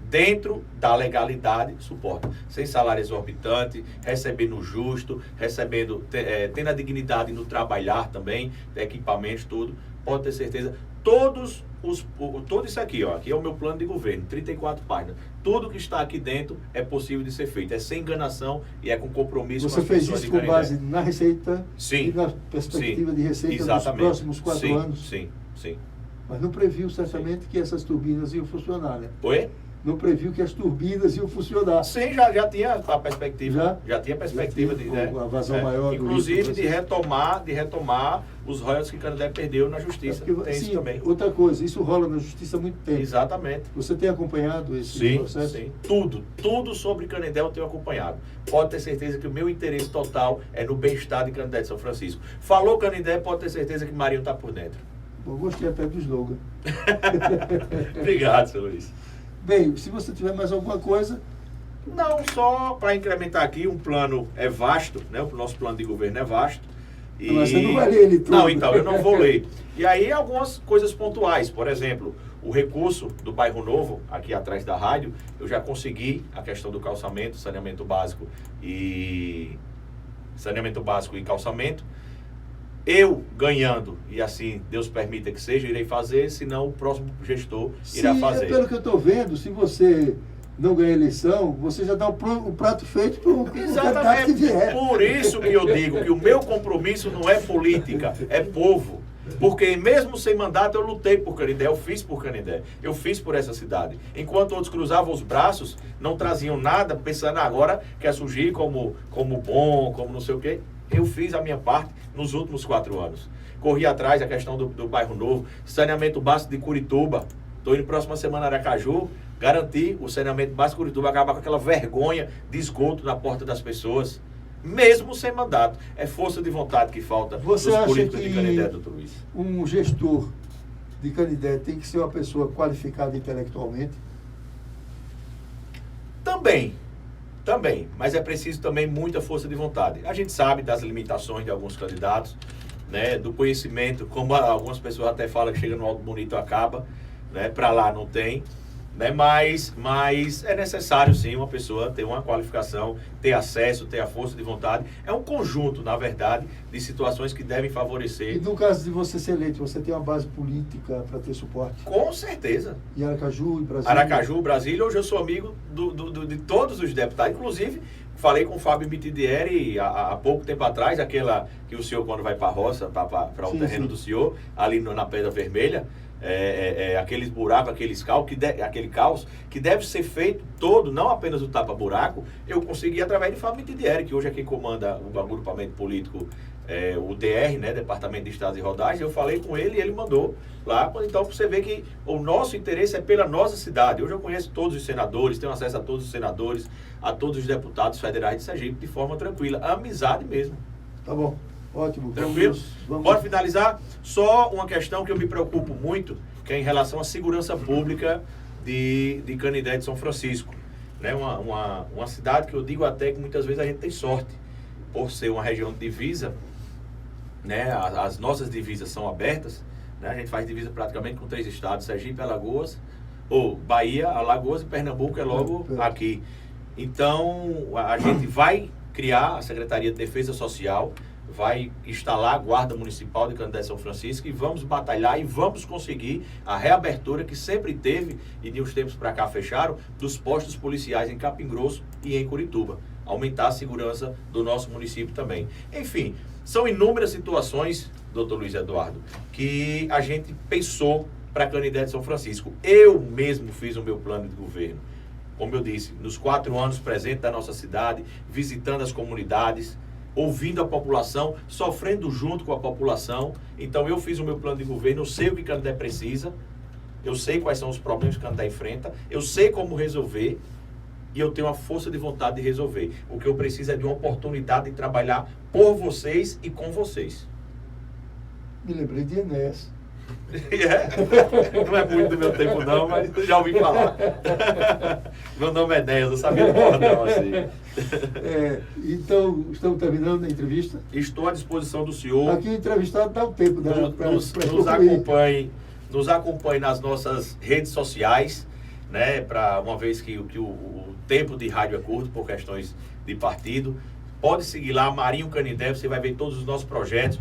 Dentro da legalidade, suporta. Sem salário exorbitante, recebendo justo, tendo a dignidade no trabalhar também, equipamentos, tudo. Pode ter certeza. Tudo isso aqui, ó, aqui é o meu plano de governo, 34 páginas. Tudo que está aqui dentro é possível de ser feito. É sem enganação e é com compromisso. Você fez isso com base na receita? Sim. E na perspectiva de receita dos próximos 4 anos? Sim. Mas não previu certamente que essas turbinas iam funcionar, né? Oi? Não previu que as turbinas iam funcionar. Sim, já tinha a perspectiva. Já tinha a perspectiva de a vazão maior inclusive de retomar os royalties que Canindé perdeu na justiça. Tem isso também. Outra coisa, isso rola na justiça há muito tempo. Exatamente. Você tem acompanhado esse processo? Sim. Tudo sobre Canindé eu tenho acompanhado. Pode ter certeza que o meu interesse total é no bem-estar de Canindé de São Francisco. Falou Canindé, pode ter certeza que Marinho está por dentro. Bom, gostei até do slogan. Obrigado, seu Luiz. Bem, se você tiver mais alguma coisa... Não, só para incrementar aqui, um plano é vasto, né? O nosso plano de governo é vasto. E... Mas você não vai ler ele todo. Não, então, eu não vou ler. E aí, algumas coisas pontuais. Por exemplo, o recurso do Bairro Novo, aqui atrás da rádio, eu já consegui a questão do calçamento, saneamento básico e calçamento. Eu ganhando, e assim Deus permita que seja, irei fazer, senão o próximo gestor irá fazer. Pelo que eu estou vendo, se você não ganhar a eleição, você já dá o prato feito para o candidato que vier. Por isso que eu digo que o meu compromisso não é política, é povo. Porque mesmo sem mandato eu lutei por Canindé, eu fiz por Canindé, eu fiz por essa cidade. Enquanto outros cruzavam os braços, não traziam nada, pensando agora quer surgir como bom, como não sei o quê. Eu fiz a minha parte nos últimos 4 anos. Corri atrás da questão do Bairro Novo, saneamento básico de Curituba. Estou indo próxima semana a Aracaju, garantir o saneamento básico de Curituba, acabar com aquela vergonha de esgoto na porta das pessoas, mesmo sem mandato. É força de vontade que falta dos políticos de Canindé, doutor Luiz. Um gestor de Canindé tem que ser uma pessoa qualificada intelectualmente? Também, mas é preciso também muita força de vontade. A gente sabe das limitações de alguns candidatos, né, do conhecimento, como algumas pessoas até falam que chega no Alto Bonito acaba, né, para lá não tem, né, mas é necessário sim uma pessoa ter uma qualificação, ter acesso, ter a força de vontade. É um conjunto, na verdade, de situações que devem favorecer. E no caso de você ser eleito, você tem uma base política para ter suporte? Com certeza. E Aracaju e Brasília? Aracaju, Brasília, hoje eu sou amigo de todos os deputados, inclusive falei com o Fábio Mitidieri há pouco tempo atrás, aquela que o senhor quando vai para a roça, para o terreno do senhor, ali na Pedra Vermelha, aqueles buracos, aquele caos que deve ser feito todo, não apenas o tapa-buraco. Eu consegui através de Fábio Mitidieri, que hoje é quem comanda o agrupamento político, o DR, né, Departamento de Estradas e Rodagens. Eu falei com ele e ele mandou lá. Então você vê que o nosso interesse é pela nossa cidade. Hoje eu conheço todos os senadores, tenho acesso a todos os senadores, a todos os deputados federais de Sergipe de forma tranquila, amizade mesmo. Tá bom. Ótimo. Tranquilo? Bora finalizar? Só uma questão que eu me preocupo muito, que é em relação à segurança pública de Canindé de São Francisco. Né? Uma cidade que eu digo até que muitas vezes a gente tem sorte. por ser uma região de divisa, né, as nossas divisas são abertas, né, a gente faz divisa praticamente com 3 estados, Sergipe, Alagoas, ou Bahia, Alagoas e Pernambuco é logo aqui. Então, a gente vai criar a Secretaria de Defesa Social, vai instalar a Guarda Municipal de Canindé São Francisco e vamos batalhar e vamos conseguir a reabertura que sempre teve, e de uns tempos para cá fecharam, dos postos policiais em Capim Grosso e em Curituba. Aumentar a segurança do nosso município também. Enfim, são inúmeras situações, doutor Luiz Eduardo, que a gente pensou para Canindé de São Francisco. Eu mesmo fiz o meu plano de governo. Como eu disse, nos 4 anos presente da nossa cidade, visitando as comunidades, ouvindo a população, sofrendo junto com a população. Então eu fiz o meu plano de governo, eu sei o que Canindé precisa, eu sei quais são os problemas que Canindé enfrenta, eu sei como resolver e eu tenho a força de vontade de resolver. O que eu preciso é de uma oportunidade de trabalhar por vocês e com vocês. Me lembrei de Enéas. Não é muito do meu tempo não, mas já ouvi falar. Meu nome é Enéas, eu sabia do bordão assim. Então, estamos terminando a entrevista. Estou à disposição do senhor. Aqui o entrevistado dá o tempo, né? Nos acompanhe nas nossas redes sociais, né? Uma vez que o tempo de rádio é curto por questões de partido. Pode seguir lá, Marinho Canindé, você vai ver todos os nossos projetos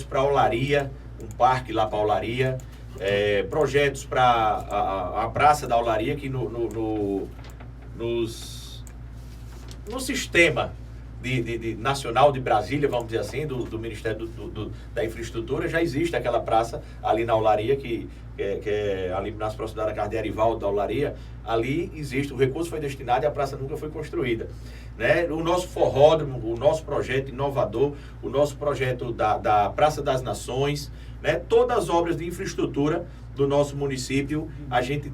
para a Olaria, um parque lá para a Olaria, projetos para a Praça da Olaria, que no sistema nacional de Brasília, vamos dizer assim, do Ministério da Infraestrutura, já existe aquela praça ali na Olaria, que é ali nas proximidades da Casa de Arivaldo da Olaria. Ali existe, o recurso foi destinado e a praça nunca foi construída. Né? O nosso forródromo, o nosso projeto inovador, o nosso projeto da Praça das Nações, né? Todas as obras de infraestrutura do nosso município a gente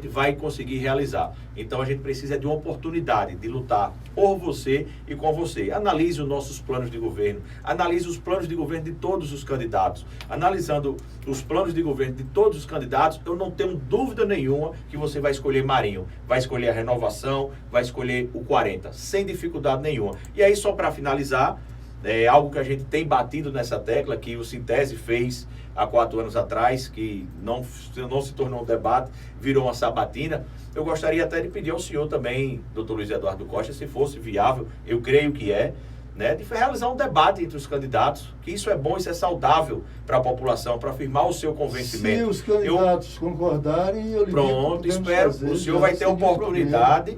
vai conseguir realizar. Então a gente precisa de uma oportunidade de lutar por você e com você. Analise os nossos planos de governo, analise os planos de governo de todos os candidatos. Analisando os planos de governo de todos os candidatos, eu não tenho dúvida nenhuma que você vai escolher Marinho, vai escolher a renovação, vai escolher o 40, sem dificuldade nenhuma. E aí, só para finalizar, algo que a gente tem batido nessa tecla, que o Sintese fez há 4 anos atrás, que não se tornou um debate, virou uma sabatina. Eu gostaria até de pedir ao senhor também, doutor Luiz Eduardo Costa, se fosse viável, eu creio que né, de realizar um debate entre os candidatos, que isso é bom, isso é saudável para a população, para afirmar o seu convencimento. Se os candidatos concordarem, eu lhe pronto, espero. O senhor vai ter a oportunidade,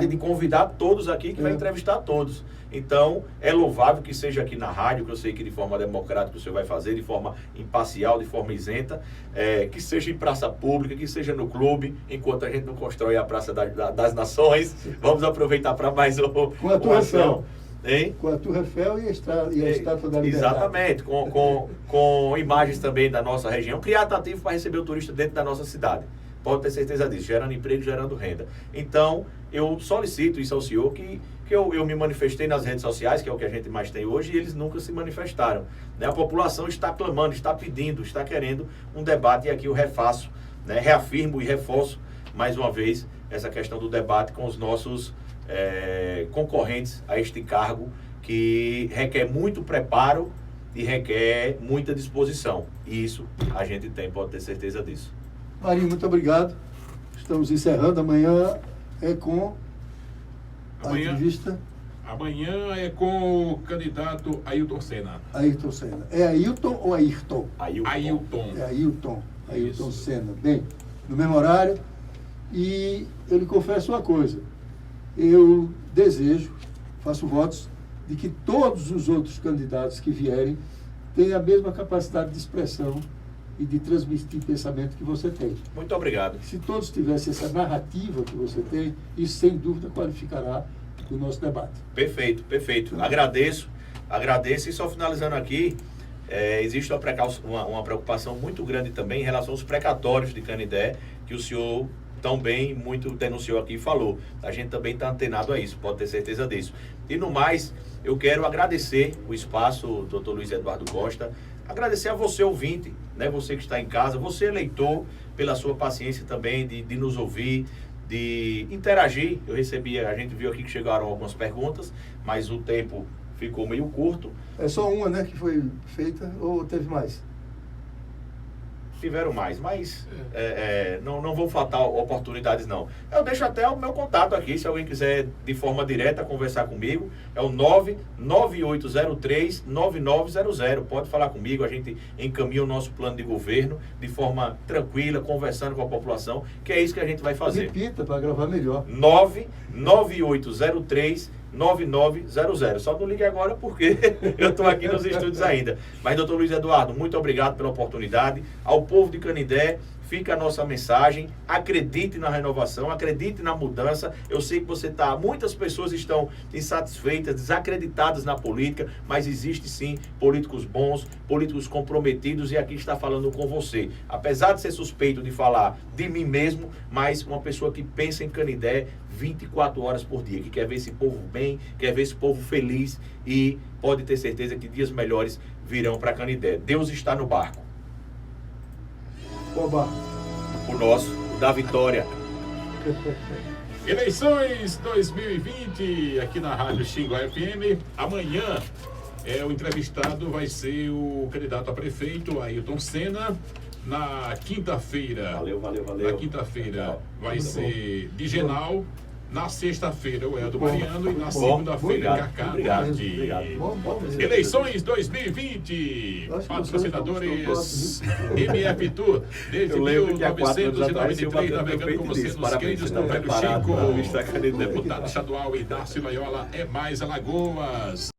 de convidar todos aqui, que vai entrevistar todos. Então, é louvável que seja aqui na rádio, que eu sei que de forma democrática o senhor vai fazer, de forma imparcial, de forma isenta, que seja em praça pública, que seja no clube, enquanto a gente não constrói a Praça das Nações. Vamos aproveitar para mais uma ação. Com a Torre Eiffel e a Estátua da Liberdade. Exatamente, com imagens também da nossa região, criar atrativo para receber o turista dentro da nossa cidade. Pode ter certeza disso, gerando emprego, gerando renda. Então, eu solicito isso ao senhor, que eu me manifestei nas redes sociais, que é o que a gente mais tem hoje, e eles nunca se manifestaram. Né? A população está clamando, está pedindo, está querendo um debate, e aqui eu refaço, né? Reafirmo e reforço, mais uma vez, essa questão do debate com os nossos concorrentes a este cargo, que requer muito preparo e requer muita disposição. E isso a gente tem, pode ter certeza disso. Marinho, muito obrigado. Estamos encerrando. Amanhã é com a entrevista. Amanhã é com o candidato Ailton Senna. Ailton Senna. É Ailton ou Ayrton? Ailton. É Ailton. Ailton Senna. Bem, no mesmo horário. E eu lhe confesso uma coisa. Eu desejo, faço votos, de que todos os outros candidatos que vierem tenham a mesma capacidade de expressão e de transmitir pensamento que você tem. Muito obrigado. Se todos tivessem essa narrativa que você tem, isso sem dúvida qualificará o nosso debate. Perfeito, perfeito. Agradeço. E só finalizando aqui, existe uma preocupação muito grande também em relação aos precatórios de Canindé, que o senhor também muito denunciou aqui e falou. A gente também está antenado a isso, pode ter certeza disso. E no mais, eu quero agradecer o espaço, doutor Luiz Eduardo Costa, agradecer a você, ouvinte, né? Você que está em casa, você, eleitor, pela sua paciência também de nos ouvir, de interagir. A gente viu aqui que chegaram algumas perguntas, mas o tempo ficou meio curto. É só uma, né, que foi feita, ou teve mais? Tiveram mais, mas não vão faltar oportunidades, não. Eu deixo até o meu contato aqui, se alguém quiser de forma direta conversar comigo, é o 99803-9900. Pode falar comigo, a gente encaminha o nosso plano de governo de forma tranquila, conversando com a população, que é isso que a gente vai fazer. Repita, para gravar melhor. 99803-9900. Só não ligue agora porque eu estou aqui nos estúdios ainda. Mas, doutor Luiz Eduardo, muito obrigado pela oportunidade. Ao povo de Canindé, fica a nossa mensagem. Acredite na renovação, acredite na mudança. Eu sei que muitas pessoas estão insatisfeitas, desacreditadas na política, mas existe sim políticos bons, políticos comprometidos, e aqui está falando com você. Apesar de ser suspeito de falar de mim mesmo, mas uma pessoa que pensa em Canindé 24 horas por dia, que quer ver esse povo bem, quer ver esse povo feliz, e pode ter certeza que dias melhores virão para Canindé. Deus está no barco. Oba. O nosso, o da vitória. Eleições 2020 aqui na Rádio Xingu FM. Amanhã o entrevistado vai ser o candidato a prefeito, Ailton Senna. Na quinta-feira. Valeu. Na quinta-feira vai ser Digenal. Na sexta-feira o Eldo Mariano. E na segunda-feira Cacá. Obrigado. Eleições 2020. Patrocinadores MF Tour. Desde 1993, navegando com você nos queijos do Velho Chico. Deputado estadual Inácio Loyola é mais Alagoas.